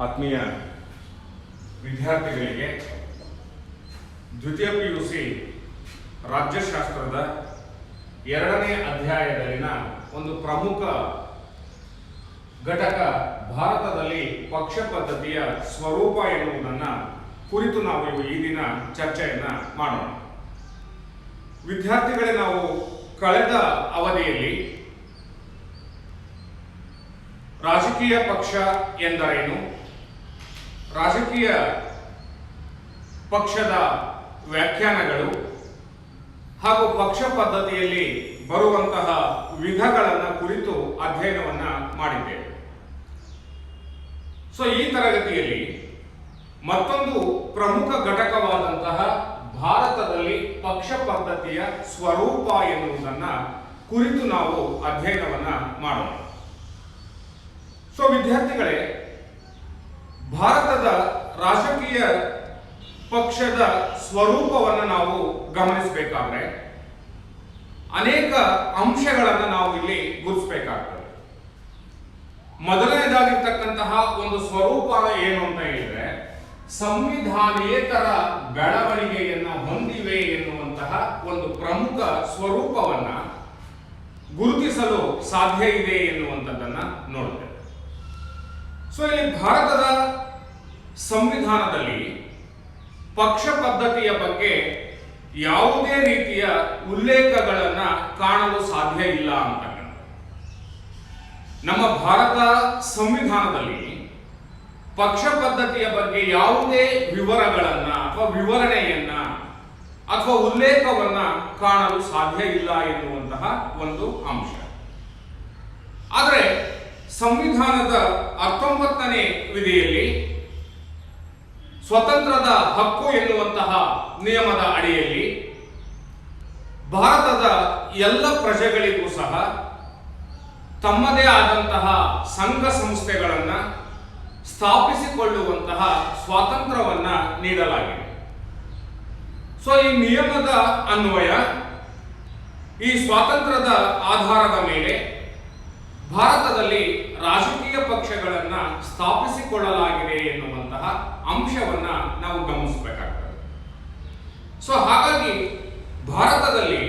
ಆತ್ಮೀಯ ವಿದ್ಯಾರ್ಥಿಗಳಿಗೆ ದ್ವಿತೀಯ PUC ರಾಜ್ಯಶಾಸ್ತ್ರದ 2ನೇ ಅಧ್ಯಾಯದಲ್ಲಿನ ಒಂದು ಪ್ರಮುಖ ಘಟಕ ಭಾರತದಲ್ಲಿ ಪಕ್ಷ ಪದ್ಧತಿಯ ಸ್ವರೂಪ ಎನ್ನುವುದನ್ನು ಕುರಿತು ನಾವು ಈ ದಿನ ಚರ್ಚೆಯನ್ನ ಮಾಡೋಣ. ವಿದ್ಯಾರ್ಥಿಗಳೇ, ನಾವು ಕಳೆದ ಅವಧಿಯಲ್ಲಿ ರಾಜಕೀಯ ಪಕ್ಷ ಎಂದರೇನು, ರಾಜಕೀಯ ಪಕ್ಷದ ವ್ಯಾಖ್ಯಾನಗಳು ಹಾಗೂ ಪಕ್ಷ ಪದ್ಧತಿಯಲ್ಲಿ ಬರುವಂತಹ ವಿಧಗಳನ್ನು ಕುರಿತು ಅಧ್ಯಯನವನ್ನ ಮಾಡಿದ್ದೇವೆ. ಈ ತರಗತಿಯಲ್ಲಿ ಮತ್ತೊಂದು ಪ್ರಮುಖ ಘಟಕವಾದಂತಹ ಭಾರತದಲ್ಲಿ ಪಕ್ಷ ಪದ್ಧತಿಯ ಸ್ವರೂಪ ಎನ್ನುವುದನ್ನ ಕುರಿತು ನಾವು ಅಧ್ಯಯನವನ್ನ ಮಾಡೋಣ. ವಿದ್ಯಾರ್ಥಿಗಳೇ, ಭಾರತದ ರಾಜಕೀಯ ಪಕ್ಷದ ಸ್ವರೂಪವನ್ನು ನಾವು ಗಮನಿಸಬೇಕಾದ್ರೆ ಅನೇಕ ಅಂಶಗಳನ್ನು ನಾವು ಇಲ್ಲಿ ಗುರುತಿಸಬೇಕಾಗ್ತದೆ. ಮೊದಲನೇದಾಗಿರ್ತಕ್ಕಂತಹ ಒಂದು ಸ್ವರೂಪ ಏನು ಅಂತ ಹೇಳಿದ್ರೆ, ಸಂವಿಧಾನೇತರ ಬೆಳವಣಿಗೆಯನ್ನು ಹೊಂದಿವೆ ಎನ್ನುವಂತಹ ಒಂದು ಪ್ರಮುಖ ಸ್ವರೂಪವನ್ನ ಗುರುತಿಸಲು ಸಾಧ್ಯ ಇದೆ ಎನ್ನುವಂಥದ್ದನ್ನ ನೋಡುತ್ತೇವೆ. ಇಲ್ಲಿ ಭಾರತದ ಸಂವಿಧಾನದಲ್ಲಿ ಪಕ್ಷ ಪದ್ಧತಿಯ ಬಗ್ಗೆ ಯಾವುದೇ ರೀತಿಯ ಉಲ್ಲೇಖಗಳನ್ನ ಕಾಣಲು ಸಾಧ್ಯ ಇಲ್ಲ ಅಂತಕ್ಕಂಥ. ನಮ್ಮ ಭಾರತ ಸಂವಿಧಾನದಲ್ಲಿ ಪಕ್ಷ ಪದ್ಧತಿಯ ಬಗ್ಗೆ ಯಾವುದೇ ವಿವರಗಳನ್ನ ಅಥವಾ ವಿವರಣೆಯನ್ನ ಅಥವಾ ಉಲ್ಲೇಖವನ್ನ ಕಾಣಲು ಸಾಧ್ಯ ಇಲ್ಲ ಎನ್ನುವಂತಹ ಒಂದು ಅಂಶ. ಆದರೆ ಸಂವಿಧಾನದ 19ನೇ ವಿಧಿಯಲ್ಲಿ ಸ್ವತಂತ್ರದ ಹಕ್ಕು ಎನ್ನುವಂತಹ ನಿಯಮದ ಅಡಿಯಲ್ಲಿ ಭಾರತದ ಎಲ್ಲ ಪ್ರಜೆಗಳಿಗೂ ಸಹ ತಮ್ಮದೇ ಆದಂತಹ ಸಂಘ ಸಂಸ್ಥೆಗಳನ್ನ ಸ್ಥಾಪಿಸಿಕೊಳ್ಳುವಂತಹ ಸ್ವಾತಂತ್ರ್ಯವನ್ನ ನೀಡಲಾಗಿದೆ. ಈ ನಿಯಮದ ಅನ್ವಯ ಈ ಸ್ವಾತಂತ್ರ್ಯದ ಆಧಾರದ ಮೇಲೆ ಭಾರತದಲ್ಲಿ ರಾಜಕೀಯ ಪಕ್ಷಗಳನ್ನ ಸ್ಥಾಪಿಸಿಕೊಳ್ಳಲಾಗಿದೆ ಎನ್ನುವಂತಹ ಅಂಶವನ್ನ ನಾವು ಗಮನಿಸಬೇಕಾಗ್ತದೆ. ಹಾಗಾಗಿ ಭಾರತದಲ್ಲಿ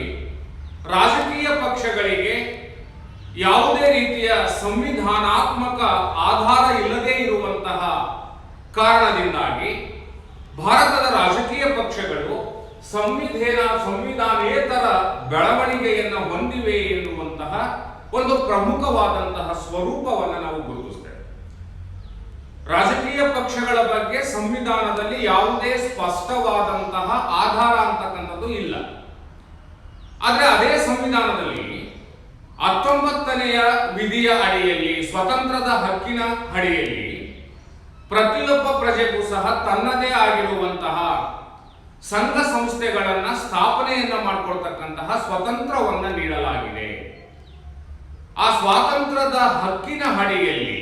ರಾಜಕೀಯ ಪಕ್ಷಗಳಿಗೆ ಯಾವುದೇ ರೀತಿಯ ಸಂವಿಧಾನಾತ್ಮಕ ಆಧಾರ ಇಲ್ಲದೆ ಇರುವಂತಹ ಕಾರಣದಿಂದಾಗಿ ಭಾರತದ ರಾಜಕೀಯ ಪಕ್ಷಗಳು ಸಂವಿಧಾನೇತರ ಬೆಳವಣಿಗೆಯನ್ನು ಹೊಂದಿವೆ ಎನ್ನುವಂತಹ ಒಂದು ಪ್ರಮುಖವಾದಂತಹ ಸ್ವರೂಪವನ್ನು ನಾವು ಗುರುತಿಸ್ತೇವೆ. ರಾಜಕೀಯ ಪಕ್ಷಗಳ ಬಗ್ಗೆ ಸಂವಿಧಾನದಲ್ಲಿ ಯಾವುದೇ ಸ್ಪಷ್ಟವಾದಂತಹ ಆಧಾರ ಅಂತಕ್ಕಂಥದ್ದು ಇಲ್ಲ. ಆದರೆ ಅದೇ ಸಂವಿಧಾನದಲ್ಲಿ 19ನೆಯ ವಿಧಿಯ ಅಡಿಯಲ್ಲಿ, ಸ್ವತಂತ್ರದ ಹಕ್ಕಿನ ಅಡಿಯಲ್ಲಿ ಪ್ರತಿಯೊಬ್ಬ ಪ್ರಜೆಗೂ ಸಹ ತನ್ನದೇ ಆಗಿರುವಂತಹ ಸಂಘ ಸಂಸ್ಥೆಗಳನ್ನ ಸ್ಥಾಪನೆಯನ್ನ ಮಾಡಿಕೊಳ್ತಕ್ಕಂತಹ ಸ್ವತಂತ್ರವನ್ನ ನೀಡಲಾಗಿದೆ. ಆ ಸ್ವಾತಂತ್ರ್ಯದ ಹಕ್ಕಿನ ಅಡಿಯಲ್ಲಿ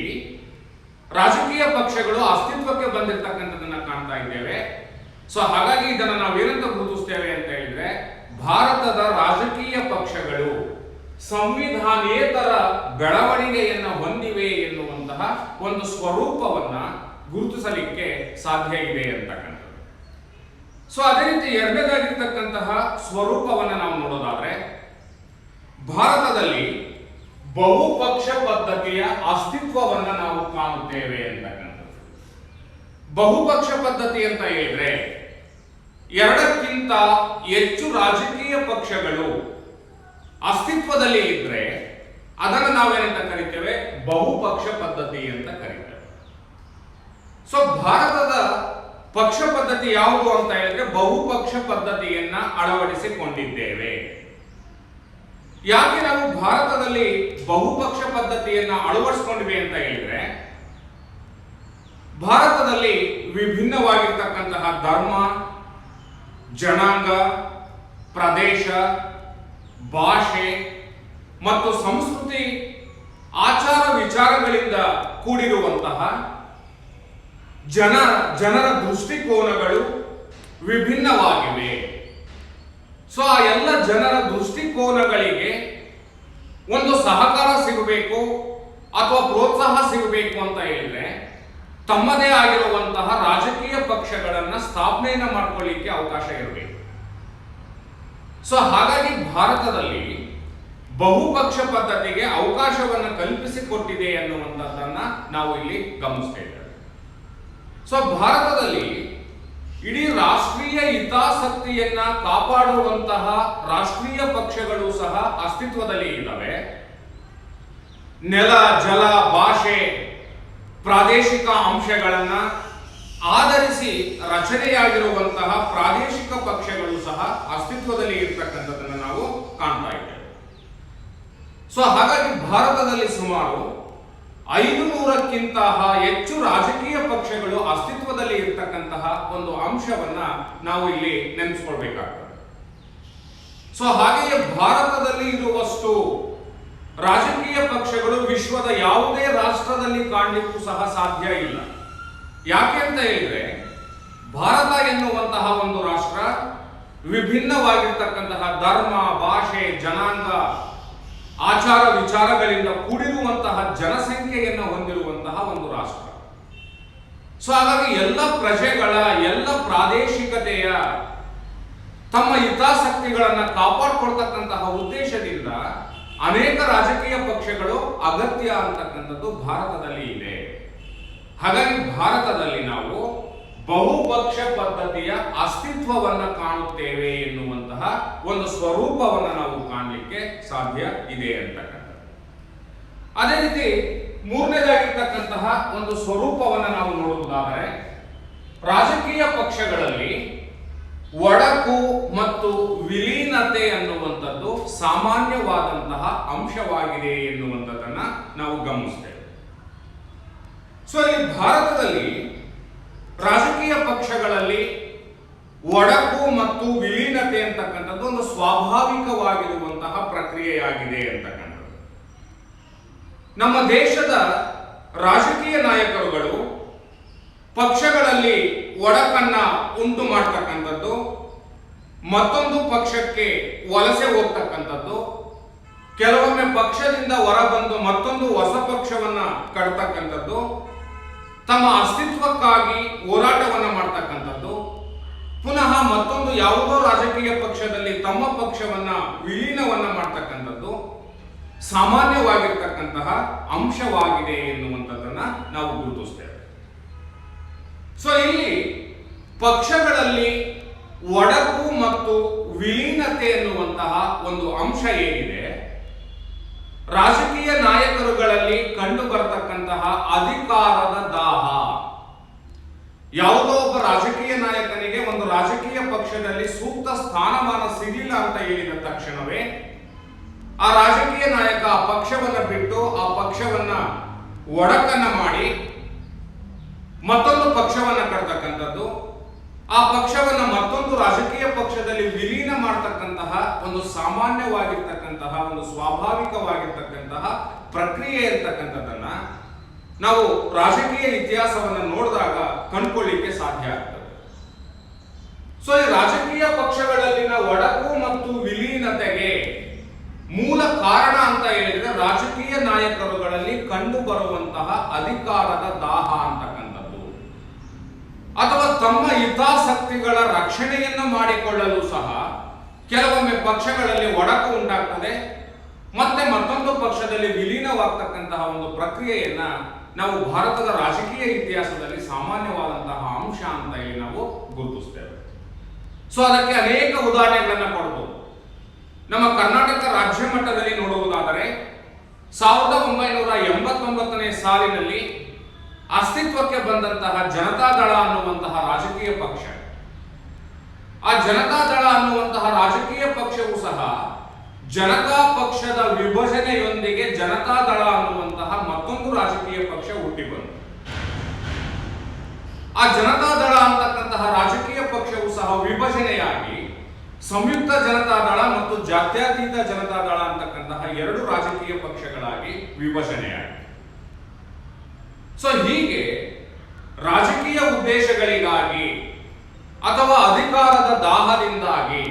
ರಾಜಕೀಯ ಪಕ್ಷಗಳು ಅಸ್ತಿತ್ವಕ್ಕೆ ಬಂದಿರತಕ್ಕಂಥದ್ದನ್ನ ಕಾಣ್ತಾ ಇದ್ದೇವೆ. ಹಾಗಾಗಿ ಇದನ್ನು ನಾವೇನಂತ ಗುರುತಿಸ್ತೇವೆ ಅಂತ ಹೇಳಿದ್ರೆ, ಭಾರತದ ರಾಜಕೀಯ ಪಕ್ಷಗಳು ಸಂವಿಧಾನೇತರ ಬೆಳವಣಿಗೆಯನ್ನು ಹೊಂದಿವೆ ಎನ್ನುವಂತಹ ಒಂದು ಸ್ವರೂಪವನ್ನ ಗುರುತಿಸಲಿಕ್ಕೆ ಸಾಧ್ಯ ಇದೆ ಅಂತಕ್ಕಂಥದ್ದು. ಅದೇ ರೀತಿ ಎರಡನೇದಾಗಿರ್ತಕ್ಕಂತಹ ಸ್ವರೂಪವನ್ನು ನಾವು ನೋಡೋದಾದ್ರೆ, ಭಾರತದಲ್ಲಿ ಬಹುಪಕ್ಷ ಪದ್ಧತಿಯ ಅಸ್ತಿತ್ವವನ್ನು ನಾವು ಕಾಣುತ್ತೇವೆ ಅಂತಕ್ಕಂಥದ್ದು. ಬಹುಪಕ್ಷ ಪದ್ಧತಿ ಅಂತ ಹೇಳಿದ್ರೆ, 2ಕ್ಕಿಂತ ಹೆಚ್ಚು ರಾಜಕೀಯ ಪಕ್ಷಗಳು ಅಸ್ತಿತ್ವದಲ್ಲಿ ಇದ್ರೆ ಅದನ್ನು ನಾವೇನಂತ ಕರಿತೇವೆ, ಬಹುಪಕ್ಷ ಪದ್ಧತಿ ಅಂತ ಕರಿತೇವೆ. ಭಾರತದ ಪಕ್ಷ ಪದ್ಧತಿ ಯಾವುದು ಅಂತ ಹೇಳಿದ್ರೆ, ಬಹುಪಕ್ಷ ಪದ್ಧತಿಯನ್ನ ಅಳವಡಿಸಿಕೊಂಡಿದ್ದೇವೆ. ಯಾಕೆ ನಾವು ಭಾರತದಲ್ಲಿ ಬಹುಪಕ್ಷ ಪದ್ಧತಿಯನ್ನ ಅಳವಡಿಸಿಕೊಂಡಿವೆ ಅಂತ ಹೇಳಿದ್ರೆ, ಭಾರತದಲ್ಲಿ ವಿಭಿನ್ನವಾಗಿರ್ತಕ್ಕಂತಹ ಧರ್ಮ, ಜನಾಂಗ, ಪ್ರದೇಶ, ಭಾಷೆ ಮತ್ತು ಸಂಸ್ಕೃತಿ, ಆಚಾರ ವಿಚಾರಗಳಿಂದ ಕೂಡಿರುವಂತಹ ಜನರ ದೃಷ್ಟಿಕೋನಗಳು ವಿಭಿನ್ನವಾಗಿವೆ. ಆ ಎಲ್ಲ ಜನರ ದೃಷ್ಟಿಕೋನಗಳಿಗೆ ಒಂದು ಸಹಕಾರ ಸಿಗಬೇಕು ಅಥವಾ ಪ್ರೋತ್ಸಾಹ ಸಿಗಬೇಕು ಅಂತ ಹೇಳಿದ್ರೆ ತಮ್ಮದೇ ಆಗಿರುವಂತಹ ರಾಜಕೀಯ ಪಕ್ಷಗಳನ್ನು ಸ್ಥಾಪನೆಯನ್ನು ಮಾಡ್ಕೊಳ್ಳಿಕ್ಕೆ ಅವಕಾಶ ಇರಬೇಕು. ಸೊ ಹಾಗಾಗಿ ಭಾರತದಲ್ಲಿ ಬಹುಪಕ್ಷ ಪದ್ಧತಿಗೆ ಅವಕಾಶವನ್ನು ಕಲ್ಪಿಸಿಕೊಟ್ಟಿದೆ ಎನ್ನುವಂಥದ್ದನ್ನ ನಾವು ಇಲ್ಲಿ ಗಮನಿಸ್ತಾ ಇದ್ದೇವೆ. ಸೊ ಭಾರತದಲ್ಲಿ ಇಡೀ ರಾಷ್ಟ್ರೀಯ ಹಿತಾಸಕ್ತಿಯನ್ನ ಕಾಪಾಡುವಂತಹ ರಾಷ್ಟ್ರೀಯ ಪಕ್ಷಗಳು ಸಹ ಅಸ್ತಿತ್ವದಲ್ಲಿ ಇದ್ದಾವೆ. ನೆಲ, ಜಲ, ಭಾಷೆ, ಪ್ರಾದೇಶಿಕ ಅಂಶಗಳನ್ನ ಆಧರಿಸಿ ರಚನೆಯಾಗಿರುವಂತಹ ಪ್ರಾದೇಶಿಕ ಪಕ್ಷಗಳು ಸಹ ಅಸ್ತಿತ್ವದಲ್ಲಿ ಇರ್ತಕ್ಕಂಥದ್ದನ್ನು ನಾವು ಕಾಣ್ತಾ ಇದ್ದೇವೆ. ಸೊ ಹಾಗಾಗಿ ಭಾರತದಲ್ಲಿ ಸುಮಾರು 500ಕ್ಕಿಂತ ಹೆಚ್ಚು ರಾಜಕೀಯ ಪಕ್ಷಗಳು ಅಸ್ತಿತ್ವದಲ್ಲಿ ಇರ್ತಕ್ಕಂತಹ ಒಂದು ಅಂಶವನ್ನ ನಾವು ಇಲ್ಲಿ ನೆನೆಸ್ಕೊಳ್ಬೇಕಾಗ್ತದೆ. ಸೊ ಹಾಗೆಯೇ ಭಾರತದಲ್ಲಿ ಇರುವಷ್ಟು ರಾಜಕೀಯ ಪಕ್ಷಗಳು ವಿಶ್ವದ ಯಾವುದೇ ರಾಷ್ಟ್ರದಲ್ಲಿ ಕಾಣಲಿಕ್ಕೂ ಸಹ ಸಾಧ್ಯ ಇಲ್ಲ. ಯಾಕೆ ಅಂತ ಹೇಳಿದ್ರೆ ಭಾರತ ಎನ್ನುವಂತಹ ಒಂದು ರಾಷ್ಟ್ರ ವಿಭಿನ್ನವಾಗಿರ್ತಕ್ಕಂತಹ ಧರ್ಮ, ಭಾಷೆ, ಜನಾಂಗ, ಆಚಾರ ವಿಚಾರಗಳಿಂದ ಕೂಡಿರುವಂತಹ ಜನಸಂಖ್ಯೆಯನ್ನು ಹೊಂದಿರುವಂತಹ ಒಂದು ರಾಷ್ಟ್ರ. ಸೊ ಹಾಗಾಗಿ ಎಲ್ಲ ಪ್ರಜೆಗಳ, ಎಲ್ಲ ಪ್ರಾದೇಶಿಕತೆಯ ತಮ್ಮ ಹಿತಾಸಕ್ತಿಗಳನ್ನು ಕಾಪಾಡಿಕೊಳ್ತಕ್ಕಂತಹ ಉದ್ದೇಶದಿಂದ ಅನೇಕ ರಾಜಕೀಯ ಪಕ್ಷಗಳು ಅಗತ್ಯ ಅಂತಕ್ಕಂಥದ್ದು ಭಾರತದಲ್ಲಿ ಇದೆ. ಹಾಗಾಗಿ ಭಾರತದಲ್ಲಿ ನಾವು ಬಹುಪಕ್ಷ ಪದ್ಧತಿಯ ಅಸ್ತಿತ್ವವನ್ನು ಕಾಣುತ್ತೇವೆ ಎನ್ನುವಂತಹ ಒಂದು ಸ್ವರೂಪವನ್ನು ನಾವು ಕಾಣಲಿಕ್ಕೆ ಸಾಧ್ಯ ಇದೆ ಅಂತಕ್ಕಂಥದ್ದು. ಅದೇ ರೀತಿ ಮೂರನೇದಾಗಿರ್ತಕ್ಕಂತಹ ಒಂದು ಸ್ವರೂಪವನ್ನು ನಾವು ನೋಡುವುದಾದರೆ ರಾಜಕೀಯ ಪಕ್ಷಗಳಲ್ಲಿ ಒಡಕು ಮತ್ತು ವಿಲೀನತೆ ಅನ್ನುವಂಥದ್ದು ಸಾಮಾನ್ಯವಾದಂತಹ ಅಂಶವಾಗಿದೆ ಎನ್ನುವಂಥದ್ದನ್ನ ನಾವು ಗಮನಿಸ್ತೇವೆ. ಸೊ ಈ ಭಾರತದಲ್ಲಿ ರಾಜಕೀಯ ಪಕ್ಷಗಳಲ್ಲಿ ಒಡಕು ಮತ್ತು ವಿಲೀನತೆ ಅಂತಕ್ಕಂಥದ್ದು ಒಂದು ಸ್ವಾಭಾವಿಕವಾಗಿರುವಂತಹ ಪ್ರಕ್ರಿಯೆಯಾಗಿದೆ ಅಂತಕ್ಕಂಥದ್ದು. ನಮ್ಮ ದೇಶದ ರಾಜಕೀಯ ನಾಯಕರುಗಳು ಪಕ್ಷಗಳಲ್ಲಿ ಒಡಕನ್ನ ಉಂಟು ಮಾಡ್ತಕ್ಕಂಥದ್ದು, ಮತ್ತೊಂದು ಪಕ್ಷಕ್ಕೆ ವಲಸೆ ಹೋಗ್ತಕ್ಕಂಥದ್ದು, ಕೆಲವೊಮ್ಮೆ ಪಕ್ಷದಿಂದ ಹೊರಬಂದು ಮತ್ತೊಂದು ಹೊಸ ಪಕ್ಷವನ್ನ ಕಟ್ತಕ್ಕಂಥದ್ದು, ತಮ್ಮ ಅಸ್ತಿತ್ವಕ್ಕಾಗಿ ಹೋರಾಟವನ್ನ ಮಾಡ್ತಕ್ಕಂಥದ್ದು, ಪುನಃ ಮತ್ತೊಂದು ಯಾವುದೋ ರಾಜಕೀಯ ಪಕ್ಷದಲ್ಲಿ ತಮ್ಮ ಪಕ್ಷವನ್ನ ವಿಲೀನವನ್ನ ಮಾಡ್ತಕ್ಕಂಥದ್ದು ಸಾಮಾನ್ಯವಾಗಿರ್ತಕ್ಕಂತಹ ಅಂಶವಾಗಿದೆ ಎನ್ನುವಂಥದ್ದನ್ನ ನಾವು ಗುರುತಿಸ್ತೇವೆ. ಸೊ ಇಲ್ಲಿ ಪಕ್ಷಗಳಲ್ಲಿ ಒಡಕು ಮತ್ತು ವಿಲೀನತೆ ಎನ್ನುವಂತಹ ಒಂದು ಅಂಶ ಏನಿದೆ, ರಾಜಕೀಯ ನಾಯಕರುಗಳಲ್ಲಿ ಕಂಡು ಬರತಕ್ಕಂತಹ ಅಧಿಕಾರದ ದಾಹ. ಯಾವುದೋ ಒಬ್ಬ ರಾಜಕೀಯ ನಾಯಕನಿಗೆ ಒಂದು ರಾಜಕೀಯ ಪಕ್ಷದಲ್ಲಿ ಸೂಕ್ತ ಸ್ಥಾನಮಾನ ಸಿಗಲಿಲ್ಲ ಅಂತ ಹೇಳಿದ ತಕ್ಷಣವೇ ಆ ರಾಜಕೀಯ ನಾಯಕ ಆ ಪಕ್ಷವನ್ನ ಬಿಟ್ಟು ಆ ಪಕ್ಷವನ್ನ ಒಡಕನ್ನ ಮಾಡಿ ಮತ್ತೊಂದು ಪಕ್ಷವನ್ನ ಕಟ್ತಕ್ಕಂಥದ್ದು, ಆ ಪಕ್ಷವನ್ನ ಮತ್ತೊಂದು ರಾಜಕೀಯ ಪಕ್ಷದಲ್ಲಿ ವಿಲೀನ ಮಾಡತಕ್ಕಂತಹ ಒಂದು ಸಾಮಾನ್ಯವಾಗಿರ್ತಕ್ಕಂತಹ ಒಂದು ಸ್ವಾಭಾವಿಕವಾಗಿರ್ತಕ್ಕಂತಹ ಪ್ರಕ್ರಿಯೆ ಇರ್ತಕ್ಕಂಥದ್ದನ್ನ ನಾವು ರಾಜಕೀಯ ಇತಿಹಾಸವನ್ನು ನೋಡಿದಾಗ ಕಂಡುಕೊಳ್ಳಿಕ್ಕೆ ಸಾಧ್ಯ ಆಗ್ತದೆ. ಸೊ ಈ ರಾಜಕೀಯ ಪಕ್ಷಗಳಲ್ಲಿನ ಒಡಕು ಮತ್ತು ವಿಲೀನತೆಗೆ ಮೂಲ ಕಾರಣ ಅಂತ ಹೇಳಿದ್ರೆ ರಾಜಕೀಯ ನಾಯಕರುಗಳಲ್ಲಿ ಕಂಡು ಬರುವಂತಹ ಅಧಿಕಾರದ ದಾಹ ಅಂತಕ್ಕಂಥದ್ದು, ಅಥವಾ ತಮ್ಮ ಹಿತಾಸಕ್ತಿಗಳ ರಕ್ಷಣೆಯನ್ನು ಮಾಡಿಕೊಳ್ಳಲು ಸಹ ಕೆಲವೊಮ್ಮೆ ಪಕ್ಷಗಳಲ್ಲಿ ಒಡಕು ಉಂಟಾಗ್ತದೆ, ಮತ್ತೆ ಮತ್ತೊಂದು ಪಕ್ಷದಲ್ಲಿ ವಿಲೀನವಾಗ್ತಕ್ಕಂತಹ ಒಂದು ಪ್ರಕ್ರಿಯೆಯನ್ನ ನಾವು ಭಾರತದ ರಾಜಕೀಯ ಇತಿಹಾಸದಲ್ಲಿ ಸಾಮಾನ್ಯವಾದಂತಹ ಅಂಶ ಅಂತ ಹೇಳಿ ನಾವು ಗುರುತಿಸ್ತೇವೆ. ಸೊ ಅದಕ್ಕೆ ಅನೇಕ ಉದಾಹರಣೆಗಳನ್ನ ಕೊಡಬಹುದು. ನಮ್ಮ ಕರ್ನಾಟಕ ರಾಜ್ಯ ಮಟ್ಟದಲ್ಲಿ ನೋಡುವುದಾದರೆ 1989ನೇ ಸಾಲಿನಲ್ಲಿ ಅಸ್ತಿತ್ವಕ್ಕೆ ಬಂದಂತಹ ಜನತಾದಳ ಅನ್ನುವಂತಹ ರಾಜಕೀಯ ಪಕ್ಷ, ಆ ಜನತಾದಳ ಅನ್ನುವಂತಹ ರಾಜಕೀಯ ಪಕ್ಷವು ಸಹ ಜನತಾ ಪಕ್ಷದ ವಿಭಜನೆಯೊಂದಿಗೆ ಜನತಾದಳ ಅನ್ನುವಂತಹ ಮತ್ತೊಂದು ರಾಜಕೀಯ ಪಕ್ಷ ಹುಟ್ಟಿ ಬಂತು. ಆ ಜನತಾದಳ ಅಂತಕ್ಕಂತಹ ರಾಜಕೀಯ ಪಕ್ಷವು ಸಹ ವಿಭಜನೆಯಾಗಿ ಸಂಯುಕ್ತ ಜನತಾದಳ ಮತ್ತು ಜಾತ್ಯತೀತ ಜನತಾದಳ ಅಂತಕ್ಕಂತಹ ಎರಡು ರಾಜಕೀಯ ಪಕ್ಷಗಳಾಗಿ ವಿಭಜನೆಯಾಗಿದೆ. ಸೊ ಹೀಗೆ ರಾಜಕೀಯ ಉದ್ದೇಶಗಳಿಗಾಗಿ ಅಥವಾ ಅಧಿಕಾರದ ದಾಹದಿಂದಾಗಿ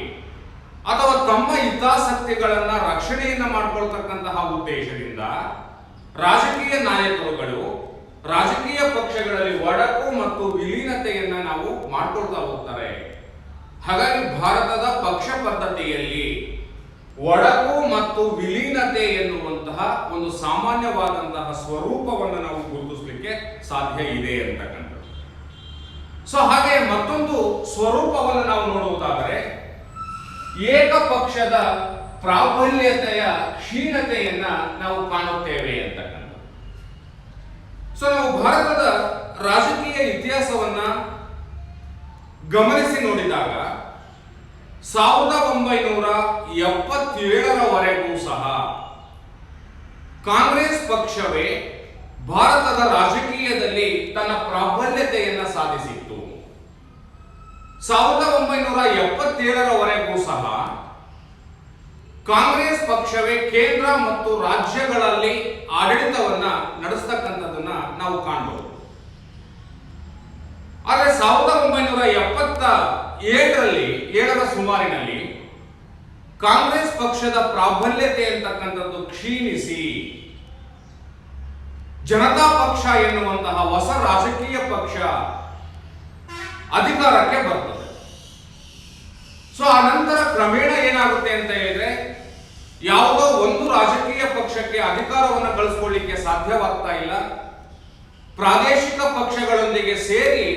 ಅಥವಾ ತಮ್ಮ ಹಿತಾಸಕ್ತಿಗಳನ್ನ ರಕ್ಷಣೆಯನ್ನ ಮಾಡಿಕೊಳ್ತಕ್ಕಂತಹ ಉದ್ದೇಶದಿಂದ ರಾಜಕೀಯ ನಾಯಕರುಗಳು ರಾಜಕೀಯ ಪಕ್ಷಗಳಲ್ಲಿ ಒಡಕು ಮತ್ತು ವಿಲೀನತೆಯನ್ನ ನಾವು ಮಾಡ್ಕೊಳ್ತಾ ಹೋಗ್ತಾರೆ. ಹಾಗಾಗಿ ಭಾರತದ ಪಕ್ಷ ಪದ್ಧತಿಯಲ್ಲಿ ಒಡಕು ಮತ್ತು ವಿಲೀನತೆ ಎನ್ನುವಂತಹ ಒಂದು ಸಾಮಾನ್ಯವಾದಂತಹ ಸ್ವರೂಪವನ್ನು ನಾವು ಗುರುತಿಸಲಿಕ್ಕೆ ಸಾಧ್ಯ ಇದೆ ಅಂತಕ್ಕಂಥದ್ದು. ಸೊ ಹಾಗೆ ಮತ್ತೊಂದು ಸ್ವರೂಪವನ್ನು ನಾವು ನೋಡುವುದಾದರೆ ಏಕಪಕ್ಷದ ಪ್ರಾಬಲ್ಯತೆಯ ಕ್ಷೀಣತೆಯನ್ನ ನಾವು ಕಾಣುತ್ತೇವೆ ಅಂತಕ್ಕಂಥದ್ದು. ಸೊ ನಾವು ಭಾರತದ ರಾಜಕೀಯ ಇತಿಹಾಸವನ್ನ ಗಮನಿಸಿ ನೋಡಿದಾಗ 1977ರವರೆಗೂ ಸಹ ಕಾಂಗ್ರೆಸ್ ಪಕ್ಷವೇ ಭಾರತದ ರಾಜಕೀಯದಲ್ಲಿ ತನ್ನ ಪ್ರಾಬಲ್ಯತೆಯನ್ನ ಸಾಧಿಸಿತ್ತು. 1977ರವರೆಗೂ ಸಹ ಕಾಂಗ್ರೆಸ್ ಪಕ್ಷವೇ ಕೇಂದ್ರ ಮತ್ತು ರಾಜ್ಯಗಳಲ್ಲಿ ಆಡಳಿತವನ್ನ ನಡೆಸ್ತಕ್ಕಂಥದ್ದನ್ನ ನಾವು ಕಾಣಬಹುದು. ಆದರೆ 1977ರ ಸುಮಾರಿನಲ್ಲಿ ಕಾಂಗ್ರೆಸ್ ಪಕ್ಷದ ಪ್ರಾಬಲ್ಯತೆ ಅಂತಕ್ಕಂಥದ್ದು ಕ್ಷೀಣಿಸಿ ಜನತಾ ಪಕ್ಷ ಎನ್ನುವಂತಹ ಹೊಸ ರಾಜಕೀಯ ಪಕ್ಷ ಅಧಿಕಾರಕ್ಕೆ ಬರ್ತದೆ. ಸೊ ಆ ನಂತರ ಕ್ರಮೇಣ ಏನಾಗುತ್ತೆ ಅಂತ ಹೇಳಿದ್ರೆ ಯಾವುದೋ ಒಂದು ರಾಜಕೀಯ ಪಕ್ಷಕ್ಕೆ ಅಧಿಕಾರವನ್ನು ಗಳಿಸ್ಕೊಳ್ಳಿಕ್ಕೆ ಸಾಧ್ಯವಾಗ್ತಾ ಇಲ್ಲ. ಪ್ರಾದೇಶಿಕ ಪಕ್ಷಗಳೊಂದಿಗೆ ಸೇರಿ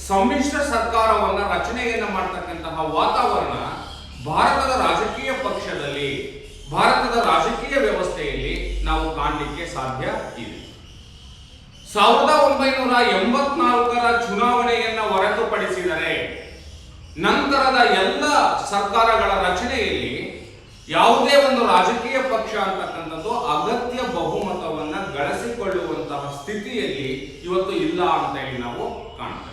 ಸಮ್ಮಿಶ್ರ ಸರ್ಕಾರವನ್ನ ರಚನೆಯನ್ನ ಮಾಡತಕ್ಕಂತಹ ವಾತಾವರಣ ಭಾರತದ ರಾಜಕೀಯ ಪಕ್ಷದಲ್ಲಿ, ಭಾರತದ ರಾಜಕೀಯ ವ್ಯವಸ್ಥೆಯಲ್ಲಿ ನಾವು ಕಾಣಲಿಕ್ಕೆ ಸಾಧ್ಯ ಇದೆ. 1984ರ ಚುನಾವಣೆಯನ್ನ ಹೊರತುಪಡಿಸಿದರೆ ನಂತರದ ಎಲ್ಲ ಸರ್ಕಾರಗಳ ರಚನೆಯಲ್ಲಿ ಯಾವುದೇ ಒಂದು ರಾಜಕೀಯ ಪಕ್ಷ ಅಂತಕ್ಕಂಥದ್ದು ಅಗತ್ಯ ಬಹುಮತವನ್ನ ಗಳಿಸಿಕೊಳ್ಳುವಂತಹ ಸ್ಥಿತಿಯಲ್ಲಿ ಇವತ್ತು ಇಲ್ಲ ಅಂತ ಹೇಳಿ ನಾವು ಕಾಣ್ತೇವೆ.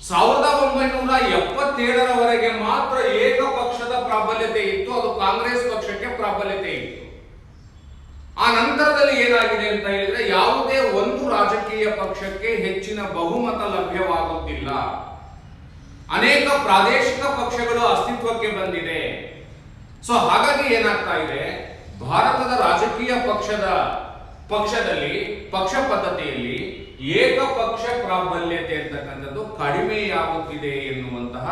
1977ರವರೆಗೆ ಮಾತ್ರ ಏಕಪಕ್ಷದ ಪ್ರಾಬಲ್ಯತೆ ಇತ್ತು, ಅದು ಕಾಂಗ್ರೆಸ್ ಪಕ್ಷಕ್ಕೆ ಪ್ರಾಬಲ್ಯತೆ ಇತ್ತು. ಆ ನಂತರದಲ್ಲಿ ಏನಾಗಿದೆ ಅಂತ ಹೇಳಿದ್ರೆ ಯಾವುದೇ ಒಂದು ರಾಜಕೀಯ ಪಕ್ಷಕ್ಕೆ ಹೆಚ್ಚಿನ ಬಹುಮತ ಲಭ್ಯವಾಗುತ್ತಿಲ್ಲ. ಅನೇಕ ಪ್ರಾದೇಶಿಕ ಪಕ್ಷಗಳು ಅಸ್ತಿತ್ವಕ್ಕೆ ಬಂದಿದೆ. ಸೊ ಹಾಗಾಗಿ ಏನಾಗ್ತಾ ಇದೆ, ಭಾರತದ ರಾಜಕೀಯ ಪಕ್ಷದಲ್ಲಿ ಪಕ್ಷ ಪದ್ಧತಿಯಲ್ಲಿ ಏಕಪಕ್ಷ ಪ್ರಾಬಲ್ಯತೆ ಅಂತಕ್ಕಂಥದ್ದು ಕಡಿಮೆಯಾಗುತ್ತಿದೆ ಎನ್ನುವಂತಹ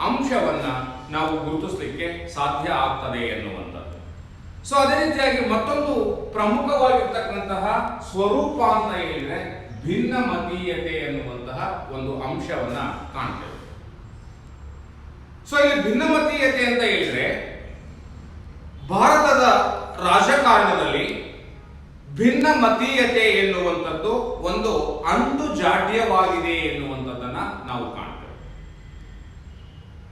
ಅಂಶವನ್ನ ನಾವು ಗುರುತಿಸಲಿಕ್ಕೆ ಸಾಧ್ಯ ಆಗ್ತದೆ ಎನ್ನುವಂಥದ್ದು. ಸೊ ಅದೇ ರೀತಿಯಾಗಿ ಮತ್ತೊಂದು ಪ್ರಮುಖವಾಗಿರ್ತಕ್ಕಂತಹ ಸ್ವರೂಪ ಅಂತ ಹೇಳಿದ್ರೆ ಭಿನ್ನಮತೀಯತೆ ಎನ್ನುವಂತಹ ಒಂದು ಅಂಶವನ್ನ ಕಾಣ್ತೇವೆ. ಸೊ ಇಲ್ಲಿ ಭಿನ್ನಮತೀಯತೆ ಅಂತ ಹೇಳಿದ್ರೆ ಭಾರತದ ರಾಜಕಾರಣದಲ್ಲಿ ಭಿನ್ನಮತೀಯತೆ ಎನ್ನುವಂಥದ್ದು ಒಂದು ಅಂಟು ಜಾಡ್ಯವಾಗಿದೆ ಎನ್ನುವಂಥದ್ದನ್ನ ನಾವು ಕಾಣ್ತೇವೆ.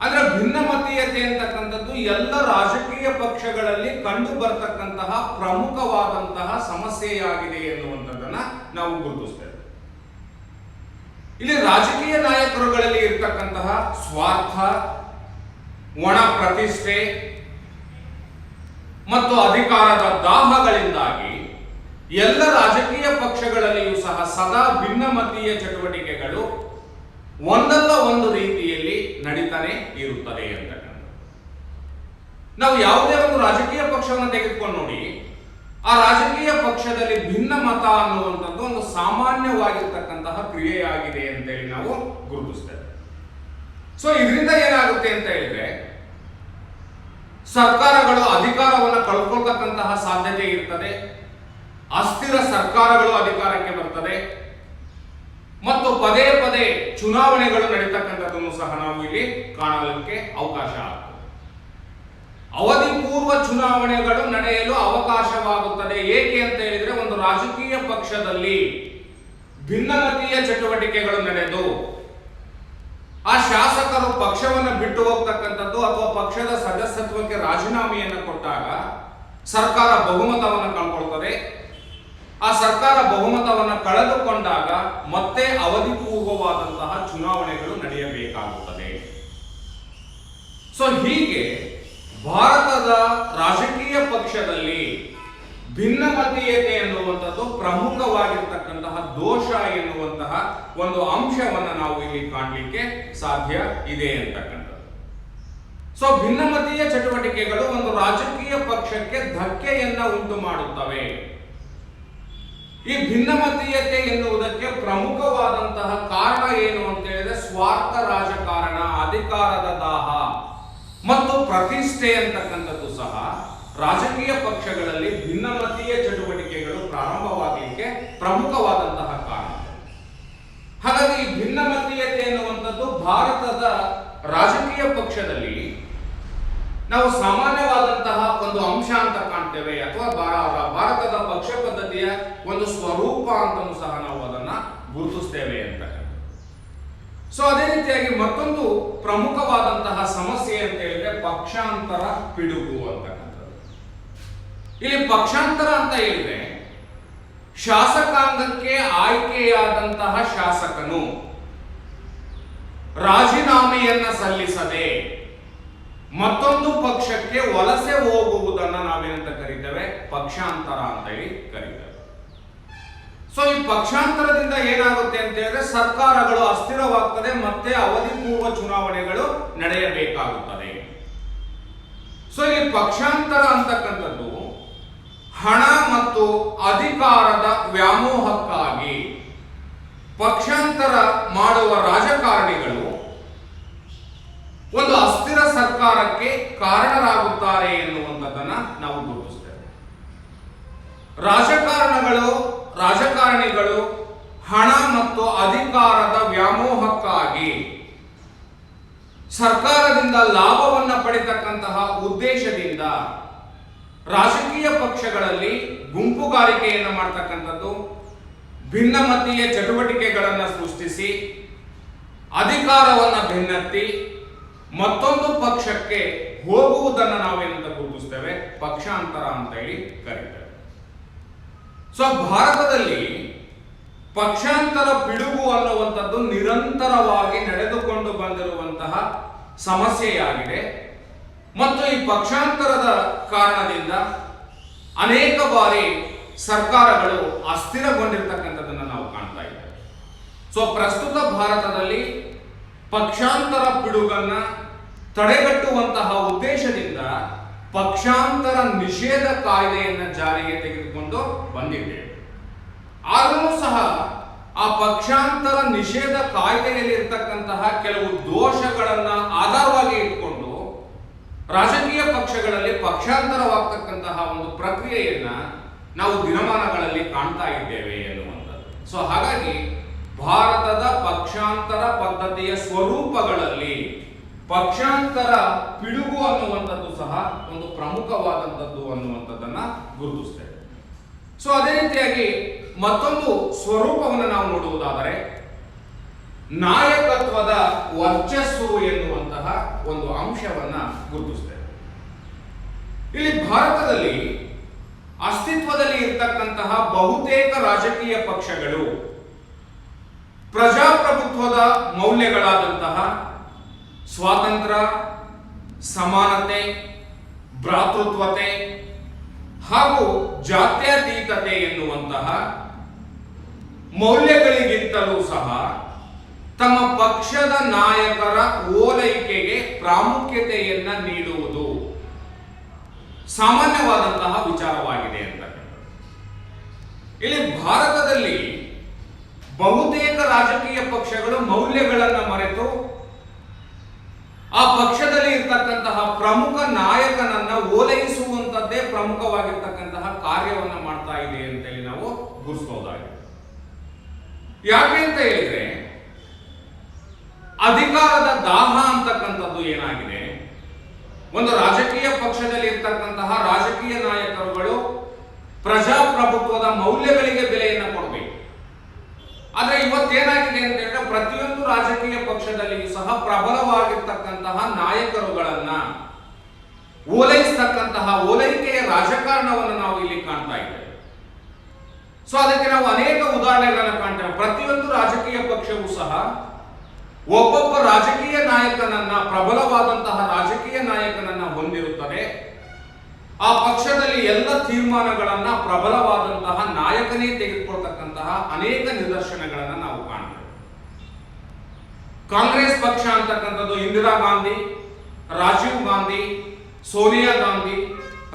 ಆದ್ರೆ ಭಿನ್ನಮತೀಯತೆ ಅಂತಕ್ಕಂಥದ್ದು ಎಲ್ಲ ರಾಜಕೀಯ ಪಕ್ಷಗಳಲ್ಲಿ ಕಂಡು ಬರ್ತಕ್ಕಂತಹ ಪ್ರಮುಖವಾದಂತಹ ಸಮಸ್ಯೆಯಾಗಿದೆ ಎನ್ನುವಂಥದ್ದನ್ನ ನಾವು ಗುರುತಿಸ್ತೇವೆ. ಇಲ್ಲಿ ರಾಜಕೀಯ ನಾಯಕರುಗಳಲ್ಲಿ ಇರ್ತಕ್ಕಂತಹ ಸ್ವಾರ್ಥ, ಒಣ ಪ್ರತಿಷ್ಠೆ ಮತ್ತು ಅಧಿಕಾರದ ದಾಹಗಳಿಂದಾಗಿ ಎಲ್ಲ ರಾಜಕೀಯ ಪಕ್ಷಗಳಲ್ಲಿಯೂ ಸಹ ಸದಾ ಭಿನ್ನಮತೀಯ ಚಟುವಟಿಕೆಗಳು ಒಂದಲ್ಲ ಒಂದು ರೀತಿಯಲ್ಲಿ ನಡೀತಾನೆ ಇರುತ್ತದೆ ಅಂತಕ್ಕಂಥ. ನಾವು ಯಾವುದೇ ಒಂದು ರಾಜಕೀಯ ಪಕ್ಷವನ್ನು ತೆಗೆದುಕೊಂಡು ನೋಡಿ, ಆ ರಾಜಕೀಯ ಪಕ್ಷದಲ್ಲಿ ಭಿನ್ನ ಮತ ಅನ್ನುವಂಥದ್ದು ಒಂದು ಸಾಮಾನ್ಯವಾಗಿರ್ತಕ್ಕಂತಹ ಕ್ರಿಯೆಯಾಗಿದೆ ಅಂತೇಳಿ ನಾವು ಗುರುತಿಸ್ತೇವೆ. ಸೊ ಇದರಿಂದ ಏನಾಗುತ್ತೆ ಅಂತ ಹೇಳಿದ್ರೆ ಸರ್ಕಾರಗಳು ಅಧಿಕಾರವನ್ನು ಕಳ್ಕೊಳ್ತಕ್ಕಂತಹ ಸಾಧ್ಯತೆ ಇರ್ತದೆ, ಅಸ್ಥಿರ ಸರ್ಕಾರಗಳು ಅಧಿಕಾರಕ್ಕೆ ಬರ್ತದೆ ಮತ್ತು ಪದೇ ಪದೇ ಚುನಾವಣೆಗಳು ನಡೀತಕ್ಕಂಥದ್ದನ್ನು ಸಹ ನಾವು ಇಲ್ಲಿ ಕಾಣಲಿಕ್ಕೆ ಅವಕಾಶ ಆಗ್ತದೆ. ಅವಧಿ ಪೂರ್ವ ಚುನಾವಣೆಗಳು ನಡೆಯಲು ಅವಕಾಶವಾಗುತ್ತದೆ. ಏಕೆ ಅಂತ ಹೇಳಿದ್ರೆ ಒಂದು ರಾಜಕೀಯ ಪಕ್ಷದಲ್ಲಿ ಭಿನ್ನಮತೀಯ ಚಟುವಟಿಕೆಗಳು ನಡೆದು ಆ ಶಾಸಕರು ಪಕ್ಷವನ್ನು ಬಿಟ್ಟು ಹೋಗ್ತಕ್ಕಂಥದ್ದು ಅಥವಾ ಪಕ್ಷದ ಸದಸ್ಯತ್ವಕ್ಕೆ ರಾಜೀನಾಮೆಯನ್ನು ಕೊಟ್ಟಾಗ ಸರ್ಕಾರ ಬಹುಮತವನ್ನು ಕಳ್ಕೊಳ್ತದೆ. ಆ ಸರ್ಕಾರ ಬಹುಮತವನ್ನು ಕಳೆದುಕೊಂಡಾಗ ಮತ್ತೆ ಅವಧಿ ಪೂರ್ವವಾದಂತಹ ಚುನಾವಣೆಗಳು ನಡೆಯಬೇಕಾಗುತ್ತದೆ. ಸೊ ಹೀಗೆ ಭಾರತದ ರಾಜಕೀಯ ಪಕ್ಷದಲ್ಲಿ ಭಿನ್ನಮತೀಯತೆ ಎನ್ನುವಂಥದ್ದು ಪ್ರಮುಖವಾಗಿರ್ತಕ್ಕಂತಹ ದೋಷ ಎನ್ನುವಂತಹ ಒಂದು ಅಂಶವನ್ನು ನಾವು ಇಲ್ಲಿ ಕಾಣಲಿಕ್ಕೆ ಸಾಧ್ಯ ಇದೆ ಅಂತಕ್ಕಂಥದ್ದು. ಸೊ ಭಿನ್ನಮತೀಯ ಚಟುವಟಿಕೆಗಳು ಒಂದು ರಾಜಕೀಯ ಪಕ್ಷಕ್ಕೆ ಧಕ್ಕೆಯನ್ನ ಉಂಟು ಮಾಡುತ್ತವೆ. ಈ ಭಿನ್ನಮತೀಯತೆ ಎನ್ನುವುದಕ್ಕೆ ಪ್ರಮುಖವಾದಂತಹ ಕಾರಣ ಏನು ಅಂತ ಹೇಳಿದ್ರೆ ಸ್ವಾರ್ಥ ರಾಜಕಾರಣ, ಅಧಿಕಾರದ ದಾಹ ಮತ್ತು ಪ್ರತಿಷ್ಠೆ ಅಂತಕ್ಕಂಥದ್ದು ಸಹ ರಾಜಕೀಯ ಪಕ್ಷಗಳಲ್ಲಿ ಭಿನ್ನಮತೀಯ ಚಟುವಟಿಕೆಗಳು ಪ್ರಾರಂಭವಾಗಲಿಕ್ಕೆ ಪ್ರಮುಖವಾದಂತಹ ಕಾರಣ. ಹಾಗಾಗಿ ಈ ಭಿನ್ನಮತೀಯತೆ ಎನ್ನುವಂಥದ್ದು ಭಾರತದ ರಾಜಕೀಯ ಪಕ್ಷದಲ್ಲಿ ನಾವು ಸಾಮಾನ್ಯವಾದಂತಹ ಒಂದು ಅಂಶ ಅಂತ ಕಾಣ್ತೇವೆ, ಅಥವಾ ಭಾರತದ ಪಕ್ಷ ಪದ್ಧತಿಯ ಒಂದು ಸ್ವರೂಪ ಅಂತಲೂ ಸಹ ನಾವು ಅದನ್ನ ಗುರುತಿಸ್ತೇವೆ ಅಂತ. ಸೊ ಅದೇ ರೀತಿಯಾಗಿ ಮತ್ತೊಂದು ಪ್ರಮುಖವಾದಂತಹ ಸಮಸ್ಯೆ ಅಂತ ಹೇಳಿದ್ರೆ ಪಕ್ಷಾಂತರ ಪಿಡುಗು ಅಂತಕ್ಕಂಥದ್ದು. ಇಲ್ಲಿ ಪಕ್ಷಾಂತರ ಅಂತ ಹೇಳಿದ್ರೆ ಶಾಸಕಾಂಗಕ್ಕೆ ಆಯ್ಕೆಯಾದಂತಹ ಶಾಸಕನು ರಾಜೀನಾಮೆಯನ್ನ ಸಲ್ಲಿಸದೆ ಮತ್ತೊಂದು ಪಕ್ಷಕ್ಕೆ ವಲಸೆ ಹೋಗುವುದನ್ನು ನಾವೇನಂತ ಕರೀತೇವೆ, ಪಕ್ಷಾಂತರ ಅಂತ ಹೇಳಿ ಕರೀತೇವೆ. ಸೊ ಈ ಪಕ್ಷಾಂತರದಿಂದ ಏನಾಗುತ್ತೆ ಅಂತ ಹೇಳಿದ್ರೆ ಸರ್ಕಾರಗಳು ಅಸ್ಥಿರವಾಗ್ತದೆ, ಮತ್ತೆ ಅವಧಿ ಪೂರ್ವ ಚುನಾವಣೆಗಳು ನಡೆಯಬೇಕಾಗುತ್ತದೆ. ಸೊ ಈ ಪಕ್ಷಾಂತರ ಅಂತಕ್ಕಂಥದ್ದು ಹಣ ಮತ್ತು ಅಧಿಕಾರದ ವ್ಯಾಮೋಹಕ್ಕಾಗಿ ಪಕ್ಷಾಂತರ ಮಾಡುವ ರಾಜಕಾರಣಿಗಳು ಒಂದು ಅಸ್ಥಿರ ಸರ್ಕಾರಕ್ಕೆ ಕಾರಣರಾಗುತ್ತಾರೆ ಎನ್ನುವಂಥದ್ದನ್ನ ನಾವು ಗುರುತಿಸ್ತೇವೆ. ರಾಜಕಾರಣಿಗಳು ಹಣ ಮತ್ತು ಅಧಿಕಾರದ ವ್ಯಾಮೋಹಕ್ಕಾಗಿ ಸರ್ಕಾರದಿಂದ ಲಾಭವನ್ನ ಪಡೆತಕ್ಕಂತಹ ಉದ್ದೇಶದಿಂದ ರಾಜಕೀಯ ಪಕ್ಷಗಳಲ್ಲಿ ಗುಂಪುಗಾರಿಕೆಯನ್ನು ಮಾಡ್ತಕ್ಕಂಥದ್ದು, ಭಿನ್ನಮತೀಯ ಚಟುವಟಿಕೆಗಳನ್ನು ಸೃಷ್ಟಿಸಿ ಅಧಿಕಾರವನ್ನು ಬೆನ್ನತ್ತಿ ಮತ್ತೊಂದು ಪಕ್ಷಕ್ಕೆ ಹೋಗುವುದನ್ನು ನಾವೇನಂತ ಗುರುತಿಸ್ತೇವೆ, ಪಕ್ಷಾಂತರ ಅಂತ ಹೇಳಿ ಕರೀತೇವೆ. ಸೊ ಭಾರತದಲ್ಲಿ ಪಕ್ಷಾಂತರ ಪಿಡುಗು ಅನ್ನುವಂಥದ್ದು ನಿರಂತರವಾಗಿ ನಡೆದುಕೊಂಡು ಬಂದಿರುವಂತಹ ಸಮಸ್ಯೆಯಾಗಿದೆ. ಮತ್ತು ಈ ಪಕ್ಷಾಂತರದ ಕಾರಣದಿಂದ ಅನೇಕ ಬಾರಿ ಸರ್ಕಾರಗಳು ಅಸ್ಥಿರಗೊಂಡಿರ್ತಕ್ಕಂಥದ್ದನ್ನು ನಾವು ಕಾಣ್ತಾ ಇದ್ದೇವೆ. ಸೊ ಪ್ರಸ್ತುತ ಭಾರತದಲ್ಲಿ ಪಕ್ಷಾಂತರ ಪಿಡುಗನ್ನ ತಡೆಗಟ್ಟುವಂತಹ ಉದ್ದೇಶದಿಂದ ಪಕ್ಷಾಂತರ ನಿಷೇಧ ಕಾಯ್ದೆಯನ್ನು ಜಾರಿಗೆ ತೆಗೆದುಕೊಂಡು ಬಂದಿದ್ದೇವೆ. ಆದರೂ ಸಹ ಆ ಪಕ್ಷಾಂತರ ನಿಷೇಧ ಕಾಯ್ದೆಯಲ್ಲಿ ಇರತಕ್ಕಂತಹ ಕೆಲವು ದೋಷಗಳನ್ನ ಆಧಾರವಾಗಿ ಇಟ್ಕೊಂಡು ರಾಜಕೀಯ ಪಕ್ಷಗಳಲ್ಲಿ ಪಕ್ಷಾಂತರವಾಗ್ತಕ್ಕಂತಹ ಒಂದು ಪ್ರಕ್ರಿಯೆಯನ್ನ ನಾವು ದಿನಮಾನಗಳಲ್ಲಿ ಕಾಣ್ತಾ ಇದ್ದೇವೆ ಎನ್ನುವಂಥದ್ದು. ಸೊ ಹಾಗಾಗಿ ಭಾರತದ ಪಕ್ಷಾಂತರ ಪದ್ಧತಿಯ ಸ್ವರೂಪಗಳಲ್ಲಿ ಪಕ್ಷಾಂತರ ಪಿಡುಗು ಅನ್ನುವಂಥದ್ದು ಸಹ ಒಂದು ಪ್ರಮುಖವಾದಂಥದ್ದು ಅನ್ನುವಂಥದ್ದನ್ನ ಗುರುತಿಸ್ತೇವೆ. ಸೊ ಅದೇ ರೀತಿಯಾಗಿ ಮತ್ತೊಂದು ಸ್ವರೂಪವನ್ನು ನಾವು ನೋಡುವುದಾದರೆ ನಾಯಕತ್ವದ ವರ್ಚಸ್ಸು ಎನ್ನುವಂತಹ ಒಂದು ಅಂಶವನ್ನ ಗುರುತಿಸ್ತೇವೆ. ಇಲ್ಲಿ ಭಾರತದಲ್ಲಿ ಅಸ್ತಿತ್ವದಲ್ಲಿ ಇರತಕ್ಕಂತಹ ಬಹುತೇಕ ರಾಜಕೀಯ ಪಕ್ಷಗಳು ಪ್ರಜಾಪ್ರಭುತ್ವದ ಮೌಲ್ಯಗಳಾದಂತಹ ಸ್ವಾತಂತ್ರ್ಯ, ಸಮಾನತೆ, ಭ್ರಾತೃತ್ವತೆ ಹಾಗೂ ಜಾತ್ಯತೀತತೆ ಎನ್ನುವಂತಹ ಮೌಲ್ಯಗಳಿಗಿಂತಲೂ ಸಹ ತಮ್ಮ ಪಕ್ಷದ ನಾಯಕರ ಓಲೈಕೆಗೆ ಪ್ರಾಮುಖ್ಯತೆಯನ್ನ ನೀಡುವುದು ಸಾಮಾನ್ಯವಾದಂತಹ ವಿಚಾರವಾಗಿದೆ ಅಂತ. ಇಲ್ಲಿ ಭಾರತದಲ್ಲಿ ಬಹುತೇಕ ರಾಜಕೀಯ ಪಕ್ಷಗಳು ಮೌಲ್ಯಗಳನ್ನು ಮರೆತು ಆ ಪಕ್ಷದಲ್ಲಿ ಇರ್ತಕ್ಕಂತಹ ಪ್ರಮುಖ ನಾಯಕನನ್ನ ಓಲೈಸುವಂತದ್ದೇ ಪ್ರಮುಖವಾಗಿರ್ತಕ್ಕಂತಹ ಕಾರ್ಯವನ್ನ ಮಾಡ್ತಾ ಇದೆ ಅಂತೇಳಿ ನಾವು ಗುರುತಿಸಬಹುದಾಗಿದೆ. ಯಾಕೆ ಅಂತ ಹೇಳಿದ್ರೆ ಅಧಿಕಾರದ ದಾಹ ಅಂತಕ್ಕಂಥದ್ದು ಏನಾಗಿದೆ, ಒಂದು ರಾಜಕೀಯ ಪಕ್ಷದಲ್ಲಿ ಇರ್ತಕ್ಕಂತಹ ರಾಜಕೀಯ ನಾಯಕರುಗಳು ಪ್ರಜಾಪ್ರಭುತ್ವದ ಮೌಲ್ಯಗಳಿಗೆ ಬೆಲೆಯನ್ನು ಕೊಡಬೇಕು. ಆದ್ರೆ ಇವತ್ತೇನಾಗಿದೆ ಅಂತ ಹೇಳಿದ್ರೆ ಪ್ರತಿಯೊಂದು ರಾಜಕೀಯ ಪಕ್ಷದಲ್ಲಿಯೂ ಸಹ ಪ್ರಬಲವಾಗಿರ್ತಕ್ಕಂತಹ ನಾಯಕರುಗಳನ್ನ ಓಲೈಸ್ತಕ್ಕಂತಹ ಓಲೈಕೆಯ ರಾಜಕಾರಣವನ್ನು ನಾವು ಇಲ್ಲಿ ಕಾಣ್ತಾ ಇದ್ದೇವೆ. ಸೊ ಅದಕ್ಕೆ ನಾವು ಅನೇಕ ಉದಾಹರಣೆಗಳನ್ನು ಕಾಣ್ತೇವೆ. ಪ್ರತಿಯೊಂದು ರಾಜಕೀಯ ಪಕ್ಷವೂ ಸಹ ಒಬ್ಬೊಬ್ಬ ರಾಜಕೀಯ ನಾಯಕನನ್ನ, ಪ್ರಬಲವಾದಂತಹ ರಾಜಕೀಯ ನಾಯಕನನ್ನ ಹೊಂದಿರುತ್ತದೆ. ಆ ಪಕ್ಷದಲ್ಲಿ ಎಲ್ಲ ತೀರ್ಮಾನಗಳನ್ನ ಪ್ರಬಲವಾದಂತಹ ನಾಯಕನೇ ತೆಗೆದುಕೊಳ್ತಕ್ಕಂತಹ ಅನೇಕ ನಿದರ್ಶನಗಳನ್ನ ನಾವು ಕಾಣ್ತೇವೆ. ಕಾಂಗ್ರೆಸ್ ಪಕ್ಷ ಅಂತಕ್ಕಂಥದ್ದು ಇಂದಿರಾ ಗಾಂಧಿ, ರಾಜೀವ್ ಗಾಂಧಿ, ಸೋನಿಯಾ ಗಾಂಧಿ,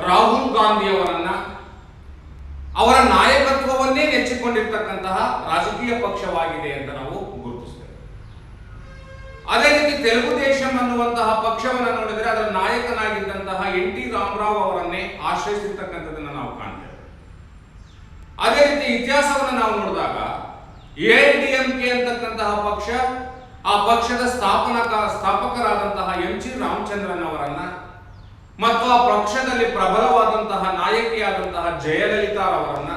ರಾಹುಲ್ ಗಾಂಧಿ ಅವರನ್ನ ಅವರ ನಾಯಕತ್ವವನ್ನೇ ನೆಚ್ಚಿಕೊಂಡಿರ್ತಕ್ಕಂತಹ ರಾಜಕೀಯ ಪಕ್ಷವಾಗಿದೆ ಅಂತ ನಾವು ಗುರುತಿಸ್ತೇವೆ. ಅದೇ ರೀತಿ ತೆಲುಗುದೇಶಂ ಅನ್ನುವಂತಹ ಪಕ್ಷವನ್ನು ನೋಡಿದರೆ ಅದರ ನಾಯಕನಾಗಿದ್ದಂತಹ NT ರಾಮರಾವ್ ಅವರನ್ನೇ ಆಶ್ರಯಿಸಿರ್ತಕ್ಕಂಥದ್ದನ್ನು ನಾವು ಕಾಣ್ತೇವೆ. ಅದೇ ರೀತಿ ಇತಿಹಾಸವನ್ನು ನಾವು ನೋಡಿದಾಗ AIADMK ಅಂತಕ್ಕಂತಹ ಪಕ್ಷ, ಆ ಪಕ್ಷದ ಸ್ಥಾಪಕರಾದಂತಹ MG ರಾಮಚಂದ್ರನ್ ಅವರನ್ನ ಮತ್ತು ಆ ಪಕ್ಷದಲ್ಲಿ ಪ್ರಬಲವಾದಂತಹ ನಾಯಕಿಯಾದಂತಹ ಜಯಲಲಿತಾರವರನ್ನ,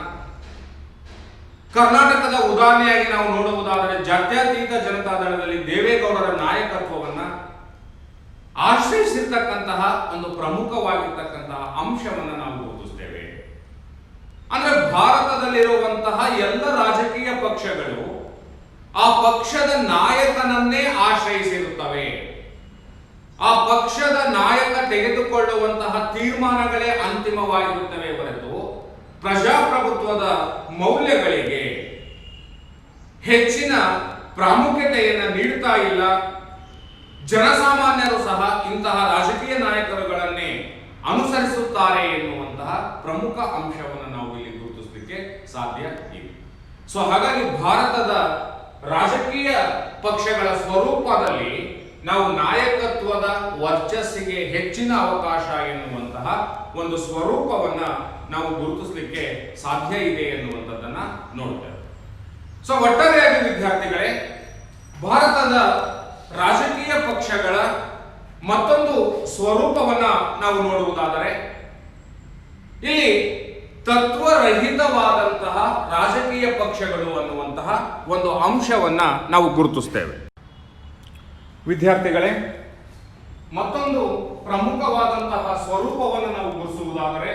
ಕರ್ನಾಟಕದ ಉದಾಹರಣೆಯಾಗಿ ನಾವು ನೋಡುವುದಾದರೆ ಜಾತ್ಯತೀತ ಜನತಾದಳದಲ್ಲಿ ದೇವೇಗೌಡರ ನಾಯಕತ್ವವನ್ನ ಆಶ್ರಯಿಸಿರ್ತಕ್ಕಂತಹ ಒಂದು ಪ್ರಮುಖವಾಗಿರ್ತಕ್ಕಂತಹ ಅಂಶವನ್ನು ನಾವು ಗುರುತಿಸ್ತೇವೆ. ಅಂದ್ರೆ ಭಾರತದಲ್ಲಿರುವಂತಹ ಎಲ್ಲ ರಾಜಕೀಯ ಪಕ್ಷಗಳು ಆ ಪಕ್ಷದ ನಾಯಕನನ್ನೇ ಆಶ್ರಯಿಸಿರುತ್ತವೆ. ಆ ಪಕ್ಷದ ನಾಯಕ ತೆಗೆದುಕೊಳ್ಳುವಂತಹ ತೀರ್ಮಾನಗಳೇ ಅಂತಿಮವಾಗಿರುತ್ತವೆ ಹೊರತು ಪ್ರಜಾಪ್ರಭುತ್ವದ ಮೌಲ್ಯಗಳಿಗೆ ಹೆಚ್ಚಿನ ಪ್ರಾಮುಖ್ಯತೆಯನ್ನು ನೀಡುತ್ತಾ ಇಲ್ಲ. ಜನಸಾಮಾನ್ಯರು ಸಹ ಇಂತಹ ರಾಜಕೀಯ ನಾಯಕರುಗಳನ್ನೇ ಅನುಸರಿಸುತ್ತಾರೆ ಎನ್ನುವಂತಹ ಪ್ರಮುಖ ಅಂಶವನ್ನು ನಾವು ಇಲ್ಲಿ ಗುರುತಿಸಲಿಕ್ಕೆ ಸಾಧ್ಯ ಇದೆ. ಸೊ ಹಾಗಾಗಿ ಭಾರತದ ರಾಜಕೀಯ ಪಕ್ಷಗಳ ಸ್ವರೂಪದಲ್ಲಿ ನಾವು ನಾಯಕತ್ವದ ವರ್ಚಸ್ಸಿಗೆ ಹೆಚ್ಚಿನ ಅವಕಾಶ ಎನ್ನುವಂತಹ ಒಂದು ಸ್ವರೂಪವನ್ನ ನಾವು ಗುರುತಿಸಲಿಕ್ಕೆ ಸಾಧ್ಯ ಇದೆ ಎನ್ನುವಂಥದ್ದನ್ನ ನೋಡ್ತೇವೆ. ಸೊ ಒಟ್ಟಾರೆಯಾಗಿ ವಿದ್ಯಾರ್ಥಿಗಳೇ, ಭಾರತದ ರಾಜಕೀಯ ಪಕ್ಷಗಳ ಮತ್ತೊಂದು ಸ್ವರೂಪವನ್ನ ನಾವು ನೋಡುವುದಾದರೆ ಇಲ್ಲಿ ತತ್ವರಹಿತವಾದಂತಹ ರಾಜಕೀಯ ಪಕ್ಷಗಳು ಅನ್ನುವಂತಹ ಒಂದು ಅಂಶವನ್ನ ನಾವು ಗುರುತಿಸ್ತೇವೆ. ವಿದ್ಯಾರ್ಥಿಗಳೇ, ಮತ್ತೊಂದು ಪ್ರಮುಖವಾದಂತಹ ಸ್ವರೂಪವನ್ನು ನಾವು ಗುರುತಿಸುವುದಾದರೆ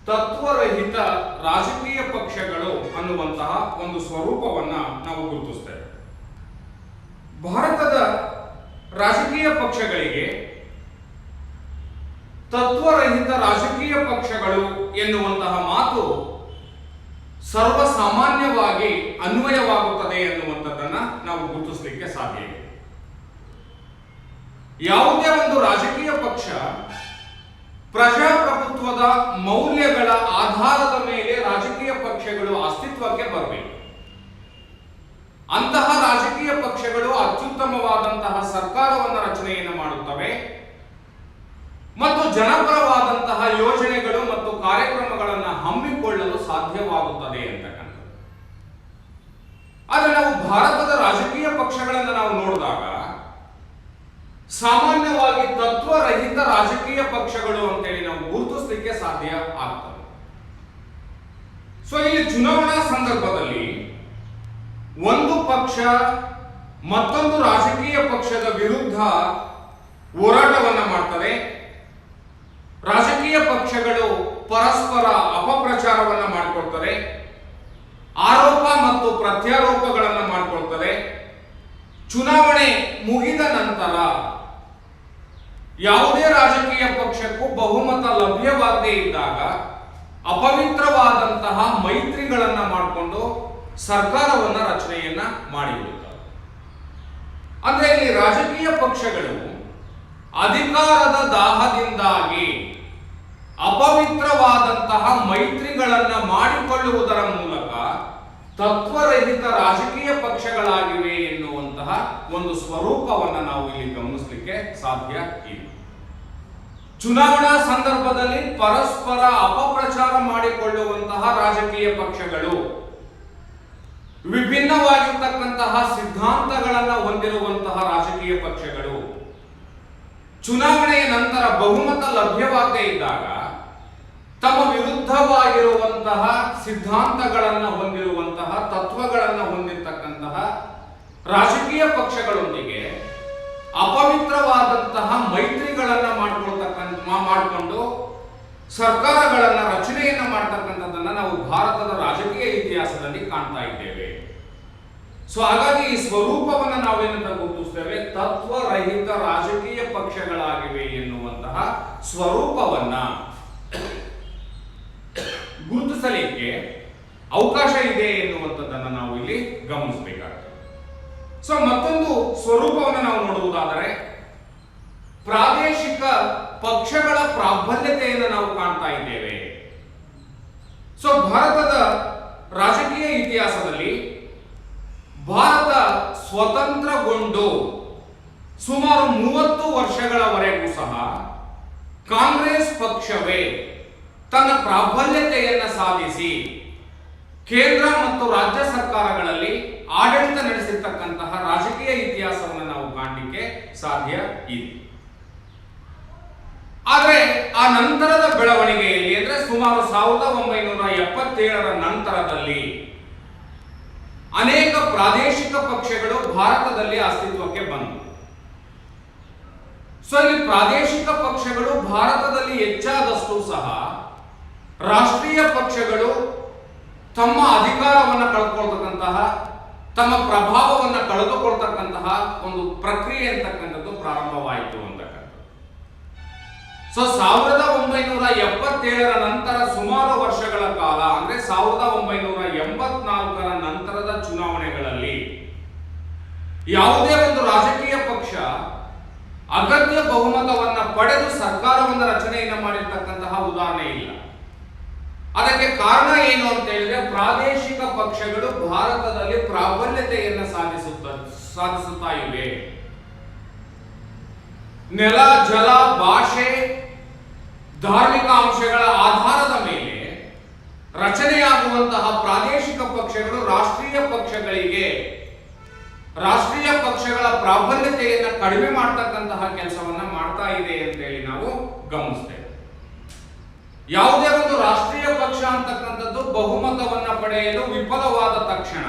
ತತ್ವರಹಿತ ರಾಜಕೀಯ ಪಕ್ಷಗಳು ಅನ್ನುವಂತಹ ಒಂದು ಸ್ವರೂಪವನ್ನ ನಾವು ಗುರುತಿಸ್ತೇವೆ. ಭಾರತದ ರಾಜಕೀಯ ಪಕ್ಷಗಳಿಗೆ ತತ್ವರಹಿತ ರಾಜಕೀಯ ಪಕ್ಷಗಳು ಎನ್ನುವಂತಹ ಮಾತು ಸರ್ವಸಾಮಾನ್ಯವಾಗಿ ಅನ್ವಯವಾಗುತ್ತದೆ ಎನ್ನುವಂಥದ್ದನ್ನ ನಾವು ಗುರುತಿಸಲಿಕ್ಕೆ ಸಾಧ್ಯ ಇದೆ. ಯಾವುದೇ ಒಂದು ರಾಜಕೀಯ ಪಕ್ಷ ಪ್ರಜಾಪ್ರಭುತ್ವದ ಮೌಲ್ಯಗಳ ಆಧಾರದ ಮೇಲೆ ರಾಜಕೀಯ ಪಕ್ಷಗಳು ಅಸ್ತಿತ್ವಕ್ಕೆ ಬರಬೇಕು. ಅಂತಹ ರಾಜಕೀಯ ಪಕ್ಷಗಳು ಅತ್ಯುತ್ತಮವಾದಂತಹ ಸರ್ಕಾರವನ್ನು ರಚನೆಯನ್ನು ಮಾಡುತ್ತವೆ ಮತ್ತು ಜನಪರವಾದಂತಹ ಯೋಜನೆಗಳು ಮತ್ತು ಕಾರ್ಯಕ್ರಮಗಳನ್ನು ಹಮ್ಮಿಕೊಳ್ಳಲು ಸಾಧ್ಯವಾಗುತ್ತದೆ ಅಂತಕ್ಕಂಥದ್ದು. ಆದರೆ ನಾವು ಭಾರತದ ರಾಜಕೀಯ ಪಕ್ಷಗಳನ್ನು ನಾವು ನೋಡಿದಾಗ ಸಾಮಾನ್ಯವಾಗಿ ತತ್ವರಹಿತ ರಾಜಕೀಯ ಪಕ್ಷಗಳು ಅಂತೇಳಿ ನಾವು ಗುರುತಿಸಲಿಕ್ಕೆ ಸಾಧ್ಯ ಆಗ್ತದೆ. ಸೊ ಇಲ್ಲಿ ಚುನಾವಣಾ ಸಂದರ್ಭದಲ್ಲಿ ಒಂದು ಪಕ್ಷ ಮತ್ತೊಂದು ರಾಜಕೀಯ ಪಕ್ಷದ ವಿರುದ್ಧ ಹೋರಾಟವನ್ನ ಮಾಡ್ತದೆ. ರಾಜಕೀಯ ಪಕ್ಷಗಳು ಪರಸ್ಪರ ಅಪಪ್ರಚಾರವನ್ನ ಮಾಡಿಕೊಳ್ತದೆ, ಆರೋಪ ಮತ್ತು ಪ್ರತ್ಯಾರೋಪಗಳನ್ನು ಮಾಡಿಕೊಳ್ತದೆ. ಚುನಾವಣೆ ಮುಗಿದ ನಂತರ ಯಾವುದೇ ರಾಜಕೀಯ ಪಕ್ಷಕ್ಕೂ ಬಹುಮತ ಲಭ್ಯವಾಗದೇ ಇದ್ದಾಗ ಅಪವಿತ್ರವಾದಂತಹ ಮೈತ್ರಿಗಳನ್ನ ಮಾಡಿಕೊಂಡು ಸರ್ಕಾರವನ್ನ ರಚನೆಯನ್ನ ಮಾಡಿಬಿಡುತ್ತವೆ. ಅಂದ್ರೆ ಇಲ್ಲಿ ರಾಜಕೀಯ ಪಕ್ಷಗಳು ಅಧಿಕಾರದ ದಾಹದಿಂದಾಗಿ ಅಪವಿತ್ರವಾದಂತಹ ಮೈತ್ರಿಗಳನ್ನ ಮಾಡಿಕೊಳ್ಳುವುದರ ಮೂಲಕ ತತ್ವರಹಿತ ರಾಜಕೀಯ ಪಕ್ಷಗಳಾಗಿವೆ ಎನ್ನುವಂತಹ ಒಂದು ಸ್ವರೂಪವನ್ನು ನಾವು ಇಲ್ಲಿ ಗಮನಿಸಲಿಕ್ಕೆ ಸಾಧ್ಯ ಇದೆ. ಚುನಾವಣಾ ಸಂದರ್ಭದಲ್ಲಿ ಪರಸ್ಪರ ಅಪಪ್ರಚಾರ ಮಾಡಿಕೊಳ್ಳುವಂತಹ ರಾಜಕೀಯ ಪಕ್ಷಗಳು, ವಿಭಿನ್ನವಾಗಿರ್ತಕ್ಕಂತಹ ಸಿದ್ಧಾಂತಗಳನ್ನು ಹೊಂದಿರುವಂತಹ ರಾಜಕೀಯ ಪಕ್ಷಗಳು ಚುನಾವಣೆಯ ನಂತರ ಬಹುಮತ ಲಭ್ಯವಾಗದೇ ಇದ್ದಾಗ ತಮ್ಮ ವಿರುದ್ಧವಾಗಿರುವಂತಹ ಸಿದ್ಧಾಂತಗಳನ್ನು ಹೊಂದಿರುವಂತಹ ತತ್ವಗಳನ್ನು ಹೊಂದಿರತಕ್ಕಂತಹ ರಾಜಕೀಯ ಪಕ್ಷಗಳೊಂದಿಗೆ ಅಪವಿತ್ರವಾದಂತಹ ಮೈತ್ರಿಗಳನ್ನ ಮಾಡಿಕೊಂಡು ಸರ್ಕಾರಗಳನ್ನ ರಚನೆಯನ್ನ ಮಾಡತಕ್ಕಂಥದ್ದನ್ನ ನಾವು ಭಾರತದ ರಾಜಕೀಯ ಇತಿಹಾಸದಲ್ಲಿ ಕಾಣ್ತಾ ಇದ್ದೇವೆ. ಸೊ ಹಾಗಾಗಿ ಈ ಸ್ವರೂಪವನ್ನು ನಾವೇನಂತ ಗುರುತಿಸ್ತೇವೆ, ತತ್ವರಹಿತ ರಾಜಕೀಯ ಪಕ್ಷಗಳಾಗಿವೆ ಎನ್ನುವಂತಹ ಸ್ವರೂಪವನ್ನ ಗುರುತಿಸಲಿಕ್ಕೆ ಅವಕಾಶ ಇದೆ ಎನ್ನುವಂಥದ್ದನ್ನು ನಾವು ಇಲ್ಲಿ ಗಮನಿಸಬೇಕಾಗ್ತದೆ. ಸೊ ಮತ್ತೊಂದು ಸ್ವರೂಪವನ್ನು ನಾವು ನೋಡುವುದಾದರೆ ಪ್ರಾದೇಶಿಕ ಪಕ್ಷಗಳ ಪ್ರಾಬಲ್ಯತೆಯನ್ನು ನಾವು ಕಾಣ್ತಾ ಇದ್ದೇವೆ. ಸೊ ಭಾರತದ ರಾಜಕೀಯ ಇತಿಹಾಸದಲ್ಲಿ ಭಾರತ ಸ್ವತಂತ್ರಗೊಂಡು ಸುಮಾರು 30 ವರ್ಷಗಳವರೆಗೂ ಸಹ ಕಾಂಗ್ರೆಸ್ ಪಕ್ಷವೇ ತನ್ನ ಪ್ರಾಬಲ್ಯತೆಯನ್ನು ಸಾಧಿಸಿ ಕೇಂದ್ರ ಮತ್ತು ರಾಜ್ಯ ಸರ್ಕಾರಗಳಲ್ಲಿ ಆಡಳಿತ ನಡೆಸಿರ್ತಕ್ಕಂತಹ ರಾಜಕೀಯ ಇತಿಹಾಸವನ್ನು ನಾವು ಕಾಣಲಿಕ್ಕೆ ಸಾಧ್ಯ ಇದೆ. ಆದರೆ ಆ ನಂತರದ ಬೆಳವಣಿಗೆಯಲ್ಲಿ ಅಂದ್ರೆ ಸುಮಾರು 1977ರ ನಂತರದಲ್ಲಿ ಅನೇಕ ಪ್ರಾದೇಶಿಕ ಪಕ್ಷಗಳು ಭಾರತದಲ್ಲಿ ಅಸ್ತಿತ್ವಕ್ಕೆ ಬಂದವು. ಸೊ ಈ ಪ್ರಾದೇಶಿಕ ಪಕ್ಷಗಳು ಭಾರತದಲ್ಲಿ ಹೆಚ್ಚಾದಷ್ಟು ಸಹ ರಾಷ್ಟ್ರೀಯ ಪಕ್ಷಗಳು ತಮ್ಮ ಅಧಿಕಾರವನ್ನು ಕಳೆದುಕೊಳ್ತಕ್ಕಂತಹ, ತಮ್ಮ ಪ್ರಭಾವವನ್ನು ಕಳೆದುಕೊಳ್ತಕ್ಕಂತಹ ಒಂದು ಪ್ರಕ್ರಿಯೆ ಅಂತಕ್ಕಂಥದ್ದು ಪ್ರಾರಂಭವಾಯಿತು ಅಂತಕ್ಕಂಥದ್ದು. ಸೊ 1977ರ ನಂತರ ಸುಮಾರು ವರ್ಷಗಳ ಕಾಲ ಅಂದ್ರೆ 1984ರ ನಂತರದ ಚುನಾವಣೆಗಳಲ್ಲಿ ಯಾವುದೇ ಒಂದು ರಾಜಕೀಯ ಪಕ್ಷ ಅಗತ್ಯ ಬಹುಮತವನ್ನ ಪಡೆದು ಸರ್ಕಾರವನ್ನು ರಚನೆಯನ್ನು ಮಾಡಿರ್ತಕ್ಕಂತಹ ಉದಾಹರಣೆ ಇಲ್ಲ. ಅದಕ್ಕೆ ಕಾರಣ ಏನು ಅಂತ ಹೇಳಿದ್ರೆ ಪ್ರಾದೇಶಿಕ ಪಕ್ಷಗಳು ಭಾರತದಲ್ಲಿ ಪ್ರಾಬಲ್ಯತೆಯನ್ನು ಸಾಧಿಸುತ್ತಾ ಇವೆ. ನೆಲ, ಜಲ, ಭಾಷೆ, ಧಾರ್ಮಿಕ ಅಂಶಗಳ ಆಧಾರದ ಮೇಲೆ ರಚನೆಯಾಗುವಂತಹ ಪ್ರಾದೇಶಿಕ ಪಕ್ಷಗಳು ರಾಷ್ಟ್ರೀಯ ಪಕ್ಷಗಳ ಪ್ರಾಬಲ್ಯತೆಯನ್ನು ಕಡಿಮೆ ಮಾಡತಕ್ಕಂತಹ ಕೆಲಸವನ್ನ ಮಾಡ್ತಾ ಇದೆ ಅಂತ ಹೇಳಿ ನಾವು ಗಮನಿಸ್ತೇವೆ. ಯಾವುದೇ ಒಂದು ರಾಷ್ಟ್ರೀಯ ಪಕ್ಷ ಅಂತಕ್ಕಂಥದ್ದು ಬಹುಮತವನ್ನ ಪಡೆಯಲು ವಿಫಲವಾದ ತಕ್ಷಣ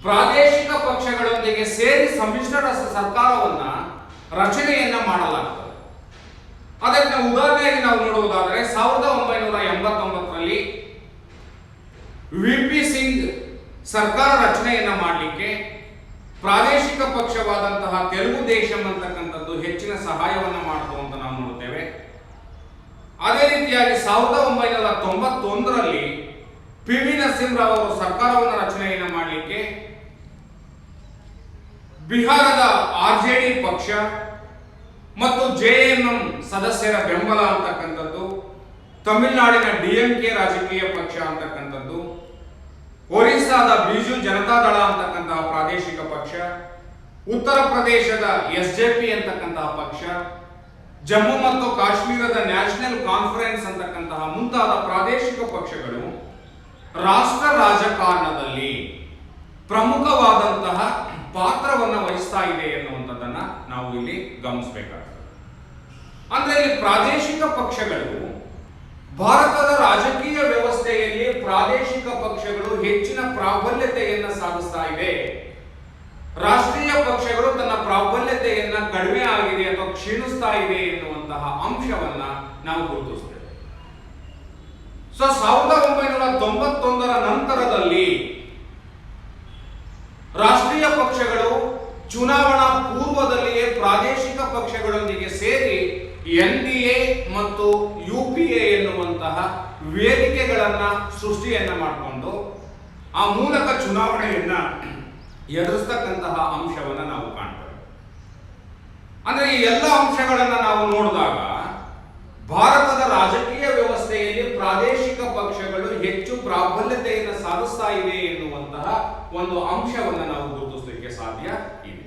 ಪ್ರಾದೇಶಿಕ ಪಕ್ಷಗಳೊಂದಿಗೆ ಸೇರಿ ಸಮ್ಮಿಶ್ರ ಸರ್ಕಾರವನ್ನ ರಚನೆಯನ್ನ ಮಾಡಲಾಗ್ತದೆ. ಅದಕ್ಕೆ ಉದಾಹರಣೆಯಾಗಿ ನಾವು ನೋಡುವುದಾದರೆ 1989ರಲ್ಲಿ ವಿ.ಪಿ. ಸಿಂಗ್ ಸರ್ಕಾರ ರಚನೆಯನ್ನ ಮಾಡಲಿಕ್ಕೆ ಪ್ರಾದೇಶಿಕ ಪಕ್ಷವಾದಂತಹ ತೆಲುಗು ದೇಶಂ ಅಂತಕ್ಕಂಥದ್ದು ಹೆಚ್ಚಿನ ಸಹಾಯವನ್ನ ಮಾಡಿತು ಅಂತ ನಾವು ನೋಡುತ್ತೇವೆ. ಅದೇ ರೀತಿಯಾಗಿ 1991ರಲ್ಲಿ ಪಿ.ವಿ. ನರಸಿಂಹರಾವ್ ಅವರು ಸರ್ಕಾರವನ್ನು ರಚನೆಯನ್ನ ಮಾಡಲಿಕ್ಕೆ ಬಿಹಾರದ ಆರ್.ಜೆ.ಡಿ. ಪಕ್ಷ ಮತ್ತು ಜೆ.ಎಂ.ಎಂ ಸದಸ್ಯರ ಬೆಂಬಲ ಅಂತಕ್ಕಂಥದ್ದು, ತಮಿಳುನಾಡಿನ ಡಿ.ಎಂ.ಕೆ ರಾಜಕೀಯ ಪಕ್ಷ ಅಂತಕ್ಕಂಥದ್ದು, ಒರಿಸ್ಸಾದ ಬಿಜು ಜನತಾದಳ ಅಂತಕ್ಕಂತಹ ಪ್ರಾದೇಶಿಕ ಪಕ್ಷ, ಉತ್ತರ ಪ್ರದೇಶದ ಎಸ್.ಜೆ.ಪಿ. ಅಂತಕ್ಕಂತಹ ಪಕ್ಷ, ಜಮ್ಮು ಮತ್ತು ಕಾಶ್ಮೀರದ ನ್ಯಾಷನಲ್ ಕಾನ್ಫರೆನ್ಸ್ ಅಂತಕ್ಕಂತಹ ಮುಂತಾದ ಪ್ರಾದೇಶಿಕ ಪಕ್ಷಗಳು ರಾಷ್ಟ್ರ ರಾಜಕಾರಣದಲ್ಲಿ ಪ್ರಮುಖವಾದಂತಹ ಪಾತ್ರವನ್ನು ವಹಿಸ್ತಾ ಇದೆ ಎನ್ನುವಂಥದ್ದನ್ನ ನಾವು ಇಲ್ಲಿ ಗಮನಿಸಬೇಕಾಗ್ತದೆ. ಅಂದ್ರೆ ಇಲ್ಲಿ ಪ್ರಾದೇಶಿಕ ಪಕ್ಷಗಳು ಭಾರತದ ರಾಜಕೀಯ ವ್ಯವಸ್ಥೆಯಲ್ಲಿ ಪ್ರಾದೇಶಿಕ ಪಕ್ಷಗಳು ಹೆಚ್ಚಿನ ಪ್ರಾಬಲ್ಯತೆಯನ್ನು ಸಾಧಿಸ್ತಾ ಇವೆ. ರಾಷ್ಟ್ರೀಯ ಪಕ್ಷಗಳು ತನ್ನ ಪ್ರಾಬಲ್ಯತೆಯನ್ನ ಕಡಿಮೆ ಆಗಿದೆ ಅಥವಾ ಕ್ಷೀಣಿಸ್ತಾ ಇದೆ ಎನ್ನುವಂತಹ ಅಂಶವನ್ನ ನಾವು ಗುರುತಿಸ್ತೇವೆ. ಸೊ 1991ರ ನಂತರದಲ್ಲಿ ರಾಷ್ಟ್ರೀಯ ಪಕ್ಷಗಳು ಚುನಾವಣಾ ಪೂರ್ವದಲ್ಲಿಯೇ ಪ್ರಾದೇಶಿಕ ಪಕ್ಷಗಳೊಂದಿಗೆ ಸೇರಿ ಎನ್.ಡಿ.ಎ ಮತ್ತು ಯು.ಪಿ.ಎ ಎನ್ನುವಂತಹ ವೇದಿಕೆಗಳನ್ನ ಸೃಷ್ಟಿಯನ್ನ ಮಾಡಿಕೊಂಡು ಆ ಮೂಲಕ ಚುನಾವಣೆಯನ್ನ ಎದುರಿಸ್ತಕ್ಕಂತಹ ಅಂಶವನ್ನ ನಾವು ಕಾಣ್ತೇವೆ. ಅಂದ್ರೆ ಈ ಎಲ್ಲ ಅಂಶಗಳನ್ನ ನಾವು ನೋಡಿದಾಗ ಭಾರತದ ರಾಜಕೀಯ ವ್ಯವಸ್ಥೆಯಲ್ಲಿ ಪ್ರಾದೇಶಿಕ ಪಕ್ಷಗಳು ಹೆಚ್ಚು ಪ್ರಾಬಲ್ಯತೆಯನ್ನು ಸಾಧಿಸ್ತಾ ಇದೆ ಎನ್ನುವಂತಹ ಒಂದು ಅಂಶವನ್ನು ನಾವು ಗುರುತಿಸಲಿಕ್ಕೆ ಸಾಧ್ಯ ಇದೆ.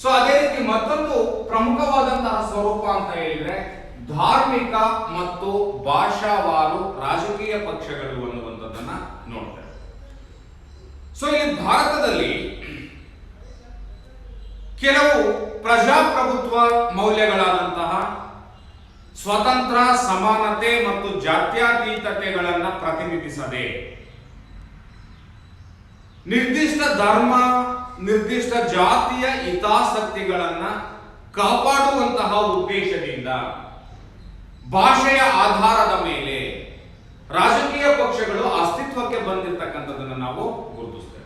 ಸೊ ಅದೇ ರೀತಿ ಮತ್ತೊಂದು ಪ್ರಮುಖವಾದಂತಹ ಸ್ವರೂಪ ಅಂತ ಹೇಳಿದ್ರೆ ಧಾರ್ಮಿಕ ಮತ್ತು ಭಾಷಾವಾರು ರಾಜಕೀಯ ಪಕ್ಷಗಳು ಅನ್ನುವಂಥದ್ದನ್ನ ನೋಡ್ತೇವೆ. ಸೊ ಇಲ್ಲಿ ಭಾರತದಲ್ಲಿ ಕೆಲವು ಪ್ರಜಾಪ್ರಭುತ್ವ ಮೌಲ್ಯಗಳಾದಂತಹ ಸ್ವತಂತ್ರ, ಸಮಾನತೆ ಮತ್ತು ಜಾತ್ಯತೀತತೆಗಳನ್ನು ಪ್ರತಿನಿಧಿಸದೆ ನಿರ್ದಿಷ್ಟ ಧರ್ಮ, ನಿರ್ದಿಷ್ಟ ಜಾತಿಯ ಹಿತಾಸಕ್ತಿಗಳನ್ನ ಕಾಪಾಡುವಂತಹ ಉದ್ದೇಶದಿಂದ ಭಾಷೆಯ ಆಧಾರದ ಮೇಲೆ ರಾಜಕೀಯ ಪಕ್ಷಗಳು ಅಸ್ತಿತ್ವಕ್ಕೆ ಬಂದಿರತಕ್ಕಂಥದ್ದನ್ನು ನಾವು ಗುರುತಿಸ್ತೇವೆ.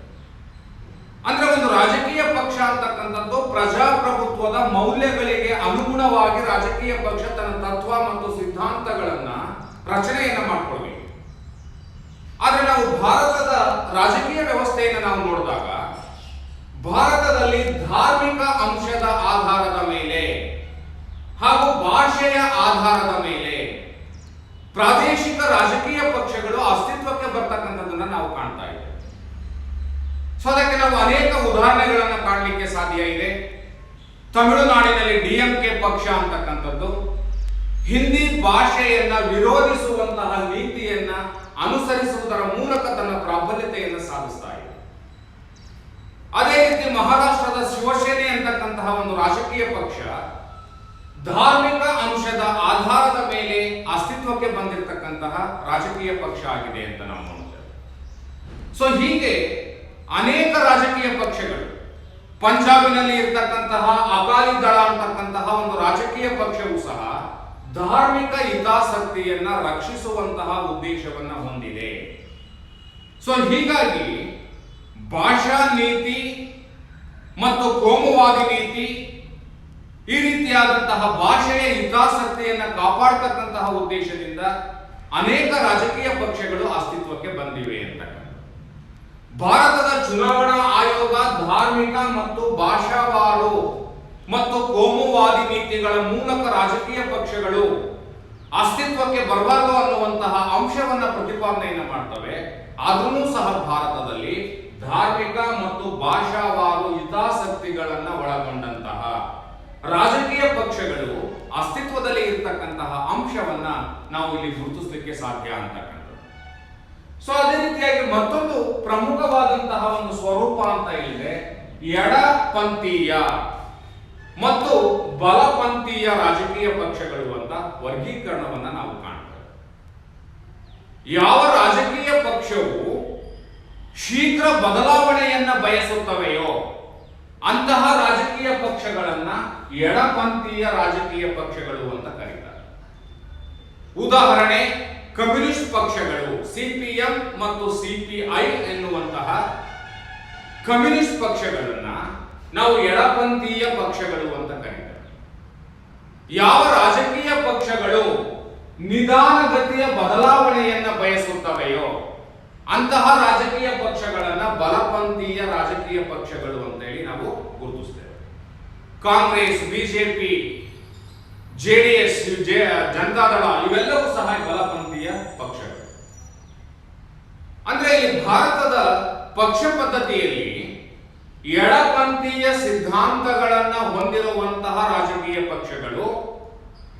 ಅಂದ್ರೆ ಒಂದು ರಾಜಕೀಯ ಪಕ್ಷ ಅಂತಕ್ಕಂಥದ್ದು ಪ್ರಜಾಪ್ರಭುತ್ವದ ಮೌಲ್ಯಗಳಿಗೆ ಅನುಗುಣವಾಗಿ ರಾಜಕೀಯ ಪಕ್ಷ ತನ್ನ ತತ್ವ ಮತ್ತು ಸಿದ್ಧಾಂತಗಳನ್ನ ರಚನೆಯನ್ನ ಮಾಡಿಕೊಳ್ಬೇಕು. ಆದ್ರೆ ನಾವು ಭಾರತದ ರಾಜಕೀಯ ವ್ಯವಸ್ಥೆಯನ್ನು ನಾವು ನೋಡಿದಾಗ ಭಾರತದಲ್ಲಿ ಧಾರ್ಮಿಕ ಅಂಶದ ಆಧಾರದ ಮೇಲೆ ಹಾಗೂ ಭಾಷೆಯ ಆಧಾರದ ಮೇಲೆ ಪ್ರಾದೇಶಿಕ ರಾಜಕೀಯ ಪಕ್ಷಗಳು ಅಸ್ತಿತ್ವಕ್ಕೆ ಬರ್ತಕ್ಕಂಥದ್ದನ್ನ ನಾವು ಕಾಣ್ತಾ ಇದ್ದೇವೆ. ಸೊ ಅದಕ್ಕೆ ನಾವು ಅನೇಕ ಉದಾಹರಣೆಗಳನ್ನು ಕಾಣಲಿಕ್ಕೆ ಸಾಧ್ಯ ಇದೆ. ತಮಿಳುನಾಡಿನಲ್ಲಿ ಡಿಎಂಕೆ ಪಕ್ಷ ಅಂತಕ್ಕಂಥದ್ದು ಹಿಂದಿ ಭಾಷೆಯನ್ನ ವಿರೋಧಿಸುವಂತಹ ನೀತಿಯನ್ನ ಅನುಸರಿಸುವುದರ ಮೂಲಕ ತನ್ನ ಪ್ರಾಬಲ್ಯತೆಯನ್ನು ಸಾಧಿಸ್ತಾ ಇದೆ. ಅದೇ ರೀತಿ ಮಹಾರಾಷ್ಟ್ರದ ಶಿವಸೇನೆ ಅಂತಕ್ಕಂತಹ ಒಂದು ರಾಜಕೀಯ ಪಕ್ಷ ಧಾರ್ಮಿಕ ಅಂಶದ ಆಧಾರದ ಮೇಲೆ ಅಸ್ತಿತ್ವಕ್ಕೆ ಬಂದಿರತಕ್ಕಂತಹ ರಾಜಕೀಯ ಪಕ್ಷ ಆಗಿದೆ ಅಂತ ನಾವು ನೋಡ್ತೇವೆ. ಸೊ ಹೀಗೆ ಅನೇಕ ರಾಜಕೀಯ ಪಕ್ಷಗಳು, ಪಂಜಾಬಿನಲ್ಲಿ ಇರ್ತಕ್ಕಂತಹ ಅಕಾಲಿ ದಳ ಅಂತಕ್ಕಂತಹ ಒಂದು ರಾಜಕೀಯ ಪಕ್ಷವೂ ಸಹ ಧಾರ್ಮಿಕ ಹಿತಾಸಕ್ತಿಯನ್ನ ರಕ್ಷಿಸುವಂತಹ ಉದ್ದೇಶವನ್ನ ಹೊಂದಿದೆ. ಸೊ ಹೀಗಾಗಿ ಭಾಷಾ ನೀತಿ ಮತ್ತು ಕೋಮುವಾದಿ ನೀತಿ, ಈ ರೀತಿಯಾದಂತಹ ಭಾಷೆಯ ಹಿತಾಸಕ್ತಿಯನ್ನ ಕಾಪಾಡತಕ್ಕಂತಹ ಉದ್ದೇಶದಿಂದ ಅನೇಕ ರಾಜಕೀಯ ಪಕ್ಷಗಳು ಅಸ್ತಿತ್ವಕ್ಕೆ ಬಂದಿವೆ ಅಂತ. ಭಾರತದ ಚುನಾವಣಾ ಆಯೋಗ ಧಾರ್ಮಿಕ ಮತ್ತು ಭಾಷಾವಾರು ಮತ್ತು ಕೋಮುವಾದಿ ನೀತಿಗಳ ಮೂಲಕ ರಾಜಕೀಯ ಪಕ್ಷಗಳು ಅಸ್ತಿತ್ವಕ್ಕೆ ಬರಬಾರದು ಅನ್ನುವಂತಹ ಅಂಶವನ್ನ ಪ್ರತಿಪಾದನೆಯನ್ನು ಮಾಡ್ತವೆ. ಆದ್ರೂ ಸಹ ಭಾರತದಲ್ಲಿ ಧಾರ್ಮಿಕ ಮತ್ತು ಭಾಷಾವಾರು ಹಿತಾಸಕ್ತಿಗಳನ್ನ ಒಳಗೊಂಡಂತಹ ರಾಜಕೀಯ ಪಕ್ಷಗಳು ಅಸ್ತಿತ್ವದಲ್ಲಿ ಇರ್ತಕ್ಕಂತಹ ಅಂಶವನ್ನ ನಾವು ಇಲ್ಲಿ ಗುರುತಿಸಲಿಕ್ಕೆ ಸಾಧ್ಯ ಅಂತಕ್ಕಂಥದ್ದು. ಸೊ ಅದೇ ರೀತಿಯಾಗಿ ಮತ್ತೊಂದು ಪ್ರಮುಖವಾದಂತಹ ಒಂದು ಸ್ವರೂಪ ಅಂತ ಇದೆ, ಎಡಪಂಥೀಯ ಮತ್ತು ಬಲಪಂಥೀಯ ರಾಜಕೀಯ ಪಕ್ಷಗಳು ಅಂತ ವರ್ಗೀಕರಣವನ್ನ ನಾವು ಕಾಣ್ತೇವೆ. ಯಾವ ರಾಜಕೀಯ ಪಕ್ಷವು ಶೀಘ್ರ ಬದಲಾವಣೆಯನ್ನ ಬಯಸುತ್ತವೆಯೋ ಅಂತಹ ರಾಜಕೀಯ ಪಕ್ಷಗಳನ್ನ ಎಡಪಂಥೀಯ ರಾಜಕೀಯ ಪಕ್ಷಗಳು ಅಂತ ಕರೀತಾರೆ. ಉದಾಹರಣೆ, ಕಮ್ಯುನಿಸ್ಟ್ ಪಕ್ಷಗಳು ಸಿಪಿಎಂ ಮತ್ತು ಸಿಪಿಐ ಎನ್ನುವಂತಹ ಕಮ್ಯುನಿಸ್ಟ್ ಪಕ್ಷಗಳನ್ನ ನಾವು ಎಡಪಂಥೀಯ ಪಕ್ಷಗಳು ಅಂತ ಕರೀತಾರೆ. ಯಾವ ರಾಜಕೀಯ ಪಕ್ಷಗಳು ನಿಧಾನಗತಿಯ ಬದಲಾವಣೆಯನ್ನ ಬಯಸುತ್ತವೆಯೋ ಅಂತಹ ರಾಜಕೀಯ ಪಕ್ಷಗಳನ್ನ ಬಲಪಂಥೀಯ ರಾಜಕೀಯ ಪಕ್ಷಗಳು ಅಂತ ಹೇಳಿ ನಾವು ಗುರುತಿಸ್ತೇವೆ. ಕಾಂಗ್ರೆಸ್, ಬಿಜೆಪಿ, ಜೆಡಿಎಸ್, ಜನತಾದಳ ಇವೆಲ್ಲವೂ ಸಹ ಬಲಪಂಥೀಯ ಪಕ್ಷಗಳು. ಅಂದ್ರೆ ಈ ಭಾರತದ ಪಕ್ಷ ಪದ್ಧತಿಯಲ್ಲಿ ಎಡಪಂಥೀಯ ಸಿದ್ಧಾಂತಗಳನ್ನ ಹೊಂದಿರುವಂತಹ ರಾಜಕೀಯ ಪಕ್ಷಗಳು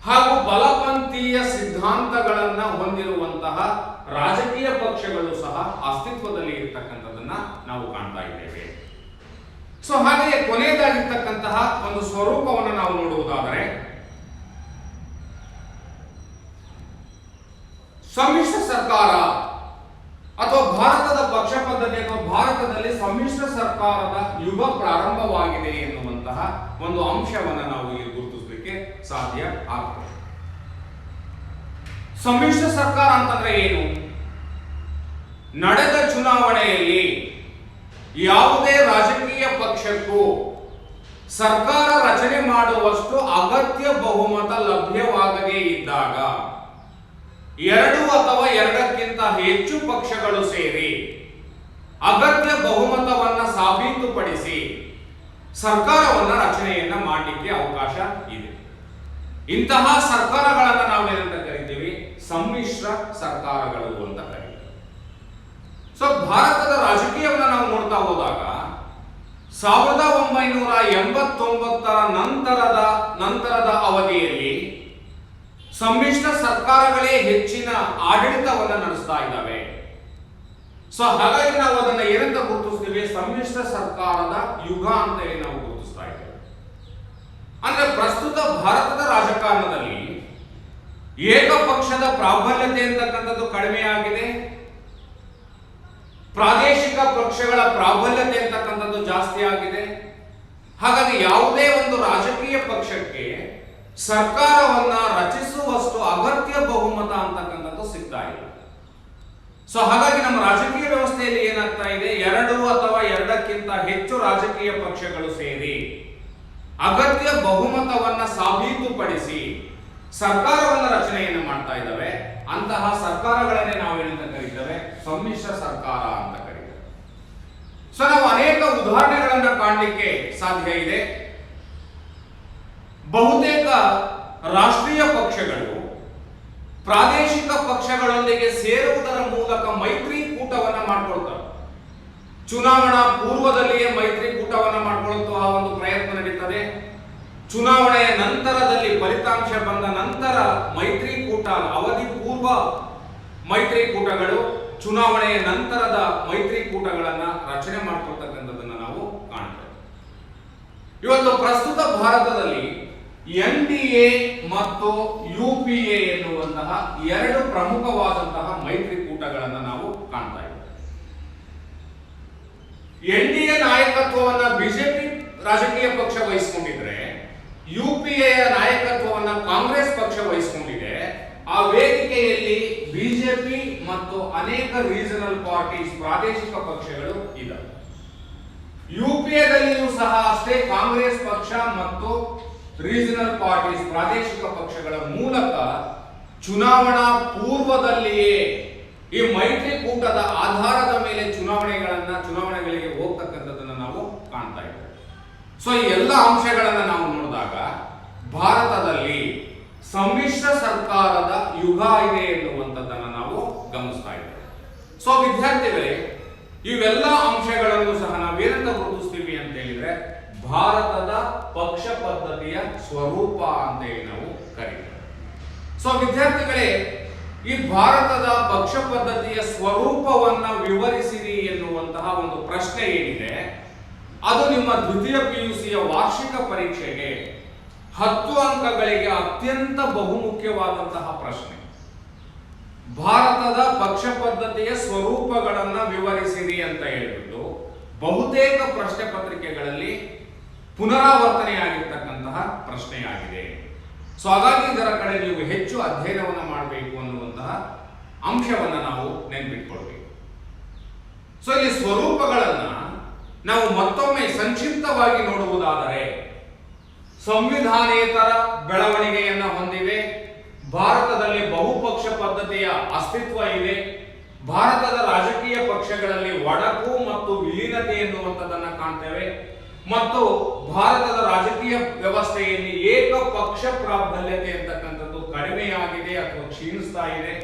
ಹಾಗೂ ಬಲಪಂಥೀಯ ಸಿದ್ಧಾಂತಗಳನ್ನ ಹೊಂದಿರುವಂತಹ ರಾಜಕೀಯ ಪಕ್ಷಗಳು ಸಹ ಅಸ್ತಿತ್ವದಲ್ಲಿ ಇರ್ತಕ್ಕಂಥದ್ದನ್ನ ನಾವು ಕಾಣ್ತಾ ಇದ್ದೇವೆ. ಸೊ ಹಾಗೆ ಕೊನೆಯದಾಗಿರ್ತಕ್ಕಂತಹ ಒಂದು ಸ್ವರೂಪವನ್ನು ನಾವು ನೋಡುವುದಾದರೆ, ಸಮ್ಮಿಶ್ರ ಸರ್ಕಾರ ಅಥವಾ ಭಾರತದ ಪಕ್ಷ ಪದ್ಧತಿ ಅಥವಾ ಭಾರತದಲ್ಲಿ ಸಮ್ಮಿಶ್ರ ಸರ್ಕಾರದ ಯುಗ ಪ್ರಾರಂಭವಾಗಿದೆ ಎನ್ನುವಂತಹ ಒಂದು ಅಂಶವನ್ನು ನಾವು ಇಲ್ಲಿ ಗುರುತಿಸಲಿಕ್ಕೆ ಸಾಧ್ಯ ಆಗ್ತದೆ. ಸಮ್ಮಿಶ್ರ ಸರ್ಕಾರ ಅಂತಂದ್ರೆ ಏನು? ನಡೆದ ಚುನಾವಣೆಯಲ್ಲಿ ಯಾವುದೇ ರಾಜಕೀಯ ಪಕ್ಷಕ್ಕೂ ಸರ್ಕಾರ ರಚನೆ ಮಾಡುವಷ್ಟು ಅಗತ್ಯ ಬಹುಮತ ಲಭ್ಯವಾಗದೇ ಇದ್ದಾಗ ಎರಡು ಅಥವಾ ಎರಡಕ್ಕಿಂತ ಹೆಚ್ಚು ಪಕ್ಷಗಳು ಸೇರಿ ಅಗತ್ಯ ಬಹುಮತವನ್ನ ಸಾಬೀತುಪಡಿಸಿ ಸರ್ಕಾರವನ್ನ ರಚನೆಯನ್ನ ಮಾಡಲಿಕ್ಕೆ ಅವಕಾಶ ಇದೆ. ಇಂತಹ ಸರ್ಕಾರಗಳನ್ನ ನಾವೇನಂತ ಕರಿತೀವಿ? ಸಮ್ಮಿಶ್ರ ಸರ್ಕಾರಗಳು ಅಂತ ಕರೀತೀವಿ. ಸೊ ಭಾರತದ ರಾಜಕೀಯವನ್ನು ನಾವು ನೋಡ್ತಾ ಹೋದಾಗ 1989ರ ನಂತರದ ಅವಧಿಯಲ್ಲಿ ಸಮ್ಮಿಶ್ರ ಸರ್ಕಾರಗಳೇ ಹೆಚ್ಚಿನ ಆಡಳಿತವನ್ನು ನಡೆಸ್ತಾ ಇದ್ದಾವೆ. ಸೊ ಹಾಗಾಗಿ ನಾವು ಅದನ್ನ ಏನಂತ ಗುರುತಿಸ್ತೀವಿ? ಸಮ್ಮಿಶ್ರ ಸರ್ಕಾರದ ಯುಗ ಅಂತ ಹೇಳಿ ನಾವು ಗುರುತಿಸ್ತಾ ಇದ್ದೇವೆ. ಅಂದ್ರೆ ಪ್ರಸ್ತುತ ಭಾರತದ ರಾಜಕಾರಣದಲ್ಲಿ ಏಕಪಕ್ಷದ ಪ್ರಾಬಲ್ಯತೆ ಅಂತಕ್ಕಂಥದ್ದು ಕಡಿಮೆಯಾಗಿದೆ, ಪ್ರಾದೇಶಿಕ ಪಕ್ಷಗಳ ಪ್ರಾಬಲ್ಯತೆ ಅಂತಕ್ಕಂಥದ್ದು ಜಾಸ್ತಿ ಆಗಿದೆ. ಹಾಗಾಗಿ ಯಾವುದೇ ಒಂದು ರಾಜಕೀಯ ಪಕ್ಷಕ್ಕೆ ಸರ್ಕಾರವನ್ನ ರಚಿಸುವಷ್ಟು ಅಗತ್ಯ ಬಹುಮತ ಅಂತಕ್ಕಂಥದ್ದು ಸಿಗ್ತಾ ಇಲ್ಲ. ಸೊ ಹಾಗಾಗಿ ನಮ್ಮ ರಾಜಕೀಯ ವ್ಯವಸ್ಥೆಯಲ್ಲಿ ಏನಾಗ್ತಾ ಇದೆ? ಎರಡು ಅಥವಾ ಎರಡಕ್ಕಿಂತ ಹೆಚ್ಚು ರಾಜಕೀಯ ಪಕ್ಷಗಳು ಸೇರಿ ಅಗತ್ಯ ಬಹುಮತವನ್ನ ಸಾಬೀತುಪಡಿಸಿ ಸರ್ಕಾರವನ್ನ ರಚನೆಯನ್ನು ಮಾಡ್ತಾ ಇದ್ದಾವೆ. ಅಂತಹ ಸರ್ಕಾರಗಳನ್ನೇ ನಾವೇನಂತ ಕರೀತೇವೆ? ಸಮ್ಮಿಶ್ರ ಸರ್ಕಾರ ಅಂತ ಕರೀತೇವೆ. ಸೊ ನಾವು ಅನೇಕ ಉದಾಹರಣೆಗಳನ್ನ ಕಾಣಲಿಕ್ಕೆ ಸಾಧ್ಯ ಇದೆ. ಬಹುತೇಕ ರಾಷ್ಟ್ರೀಯ ಪಕ್ಷಗಳು ಪ್ರಾದೇಶಿಕ ಪಕ್ಷಗಳೊಂದಿಗೆ ಸೇರುವುದರ ಮೂಲಕ ಮೈತ್ರಿಕೂಟವನ್ನ ಮಾಡಿಕೊಳ್ತಾರೆ. ಚುನಾವಣಾ ಪೂರ್ವದಲ್ಲಿಯೇ ಮೈತ್ರಿಕೂಟವನ್ನ ಮಾಡಿಕೊಳ್ಳುವ ಒಂದು ಪ್ರಯತ್ನ ನಡೀತದೆ. ಚುನಾವಣೆಯ ನಂತರದಲ್ಲಿ ಫಲಿತಾಂಶ ಬಂದ ನಂತರ ಮೈತ್ರಿಕೂಟ, ಅವಧಿ ಪೂರ್ವ ಮೈತ್ರಿಕೂಟಗಳು, ಚುನಾವಣೆಯ ನಂತರದ ಮೈತ್ರಿಕೂಟಗಳನ್ನ ರಚನೆ ಮಾಡಿಕೊಳ್ತಕ್ಕಂಥದ್ದನ್ನು ನಾವು ಕಾಣ್ತೇವೆ. ಇವತ್ತು ಪ್ರಸ್ತುತ ಭಾರತದಲ್ಲಿ NDA ಮತ್ತು UPA ಎನ್ನುವಂತಹ ಎರಡು ಪ್ರಮುಖವಾದಂತಹ ಮೈತ್ರಿಕೂಟಗಳನ್ನು ನಾವು ಕಾಣ್ತಾ ಇದ್ದೇವೆ. NDA ನಾಯಕತ್ವವನ್ನ ಬಿಜೆಪಿ ರಾಜಕೀಯ ಪಕ್ಷ ವಹಿಸಿಕೊಂಡಿದ್ರೆ, UPA ನಾಯಕತ್ವವನ್ನ ಕಾಂಗ್ರೆಸ್ ಪಕ್ಷ ವಹಿಸಿಕೊಂಡಿದೆ. ಆ ವೇದಿಕೆಯಲ್ಲಿ ಬಿಜೆಪಿ ಮತ್ತು ಅನೇಕ ರೀಜನಲ್ ಪಾರ್ಟೀಸ್, ಪ್ರಾದೇಶಿಕ ಪಕ್ಷಗಳು ಇದ್ದಾವೆ. UPAದಲ್ಲಿಯೂ ಸಹ ಅಷ್ಟೇ ಕಾಂಗ್ರೆಸ್ ಪಕ್ಷ ಮತ್ತು ರೀಜನಲ್ ಪಾರ್ಟೀಸ್, ಪ್ರಾದೇಶಿಕ ಪಕ್ಷಗಳ ಮೂಲಕ ಚುನಾವಣಾ ಪೂರ್ವದಲ್ಲಿಯೇ ಈ ಮೈತ್ರಿಕೂಟದ ಆಧಾರದ ಮೇಲೆ ಚುನಾವಣೆಗಳಿಗೆ ಹೋಗ್ತಕ್ಕಂಥದ್ದನ್ನು ನಾವು ಕಾಣ್ತಾ ಇದ್ದೇವೆ. ಸೊ ಈ ಎಲ್ಲ ಅಂಶಗಳನ್ನು ನಾವು ನೋಡಿದಾಗ ಭಾರತದಲ್ಲಿ ಸಮ್ಮಿಶ್ರ ಸರ್ಕಾರದ ಯುಗ ಇದೆ ಎನ್ನುವಂಥದ್ದನ್ನು ನಾವು ಗಮನಿಸ್ತಾ ಇದ್ದೇವೆ. ಸೊ ವಿದ್ಯಾರ್ಥಿಗಳೇ, ಇವೆಲ್ಲ ಅಂಶಗಳನ್ನು ಸಹ ನಾವೇನಂತ ಗುರುತಿಸ್ತೀವಿ ಅಂತ ಹೇಳಿದ್ರೆ ಭಾರತದ ಪಕ್ಷ ಪದ್ಧತಿಯ ಸ್ವರೂಪ ಅಂತ ಹೇಳಿ ನಾವು ಕರೀತೇವೆ. ಸೊ ವಿದ್ಯಾರ್ಥಿಗಳೇ, ಈ ಭಾರತದ ಪಕ್ಷ ಪದ್ಧತಿಯ ಸ್ವರೂಪವನ್ನ ವಿವರಿಸಿರಿ ಎನ್ನುವಂತಹ ಒಂದು ಪ್ರಶ್ನೆ ಏನಿದೆ, ಅದು ನಿಮ್ಮ ದ್ವಿತೀಯ PUCಯ ವಾರ್ಷಿಕ ಪರೀಕ್ಷೆಗೆ 10 ಅಂಕಗಳಿಗೆ ಅತ್ಯಂತ ಬಹುಮುಖ್ಯವಾದಂತಹ ಪ್ರಶ್ನೆ. ಭಾರತದ ಪಕ್ಷ ಪದ್ಧತಿಯ ಸ್ವರೂಪಗಳನ್ನ ವಿವರಿಸಿರಿ ಅಂತ ಹೇಳಿಬಿಟ್ಟು ಬಹುತೇಕ ಪ್ರಶ್ನೆ ಪತ್ರಿಕೆಗಳಲ್ಲಿ ಪುನರಾವರ್ತನೆಯಾಗಿರ್ತಕ್ಕಂತಹ ಪ್ರಶ್ನೆಯಾಗಿದೆ. ಸೊ ಹಾಗಾಗಿ ಇದರ ಕಡೆ ನೀವು ಹೆಚ್ಚು ಅಧ್ಯಯನವನ್ನು ಮಾಡಬೇಕು ಅನ್ನುವಂತಹ ಅಂಶವನ್ನ ನಾವು ನೆನಪಿಟ್ಕೊಳ್ಬೇಕು. ಸೊ ಈ ಸ್ವರೂಪಗಳನ್ನ ನಾವು ಮತ್ತೊಮ್ಮೆ ಸಂಕ್ಷಿಪ್ತವಾಗಿ ನೋಡುವುದಾದರೆ, ಸಂವಿಧಾನೇತರ ಬೆಳವಣಿಗೆಯನ್ನ ಹೊಂದಿವೆ, ಭಾರತದಲ್ಲಿ ಬಹುಪಕ್ಷ ಪದ್ಧತಿಯ ಅಸ್ತಿತ್ವ ಇದೆ, ಭಾರತದ ರಾಜಕೀಯ ಪಕ್ಷಗಳಲ್ಲಿ ಒಡಕು ಮತ್ತು ವಿಲೀನತೆ ಎನ್ನುವಂಥದ್ದನ್ನ ಕಾಣ್ತೇವೆ, ಮತ್ತು ಭಾರತದ ರಾಜಕೀಯ ವ್ಯವಸ್ಥೆಯಲ್ಲಿ ಏಕಪಕ್ಷ ಪ್ರಾಬಲ್ಯತೆ ಅಂತಕ್ಕಂಥದ್ದು ಕಡಿಮೆಯಾಗಿದೆ ಅಥವಾ ಕ್ಷೀಣಿಸ್ತಾ ಇದೆ.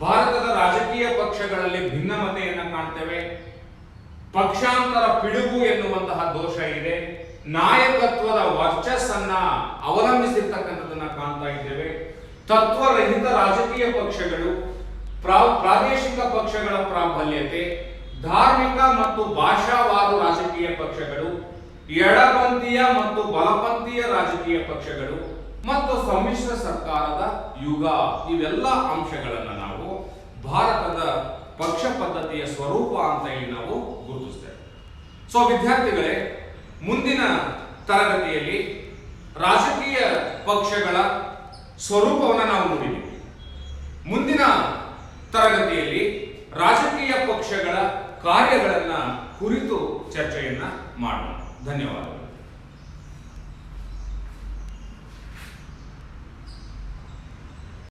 ಭಾರತದ ರಾಜಕೀಯ ಪಕ್ಷಗಳಲ್ಲಿ ಭಿನ್ನಮತೆಯನ್ನ ಕಾಣ್ತೇವೆ, ಪಕ್ಷಾಂತರ ಪಿಡುಗು ಎನ್ನುವಂತಹ ದೋಷ ಇದೆ, ನಾಯಕತ್ವದ ವರ್ಚಸ್ಸನ್ನ ಅವಲಂಬಿಸಿರ್ತಕ್ಕಂಥದ್ದನ್ನ ಕಾಣ್ತಾ ಇದ್ದೇವೆ, ತತ್ವರಹಿತ ರಾಜಕೀಯ ಪಕ್ಷಗಳು, ಪ್ರಾದೇಶಿಕ ಪಕ್ಷಗಳ ಪ್ರಾಬಲ್ಯತೆ, ಧಾರ್ಮಿಕ ಮತ್ತು ಭಾಷಾವಾರು ರಾಜಕೀಯ ಪಕ್ಷಗಳು, ಎಡಪಂಥೀಯ ಮತ್ತು ಬಲಪಂಥೀಯ ರಾಜಕೀಯ ಪಕ್ಷಗಳು ಮತ್ತು ಸಮ್ಮಿಶ್ರ ಸರ್ಕಾರದ ಯುಗ, ಇವೆಲ್ಲ ಅಂಶಗಳನ್ನು ನಾವು ಭಾರತದ ಪಕ್ಷ ಪದ್ಧತಿಯ ಸ್ವರೂಪ ಅಂತ ಹೇಳಿ ನಾವು ಗುರುತಿಸ್ತೇವೆ. ಸೊ ವಿದ್ಯಾರ್ಥಿಗಳೇ, ಮುಂದಿನ ತರಗತಿಯಲ್ಲಿ ರಾಜಕೀಯ ಪಕ್ಷಗಳ ಸ್ವರೂಪವನ್ನು ನಾವು ನೋಡಿದ್ದೀವಿ. ಮುಂದಿನ ತರಗತಿಯಲ್ಲಿ ರಾಜಕೀಯ ಪಕ್ಷಗಳ ಕಾರ್ಯಗಳನ್ನು ಕುರಿತು ಚರ್ಚೆಯನ್ನ ಮಾಡೋಣ. ಧನ್ಯವಾದಗಳು.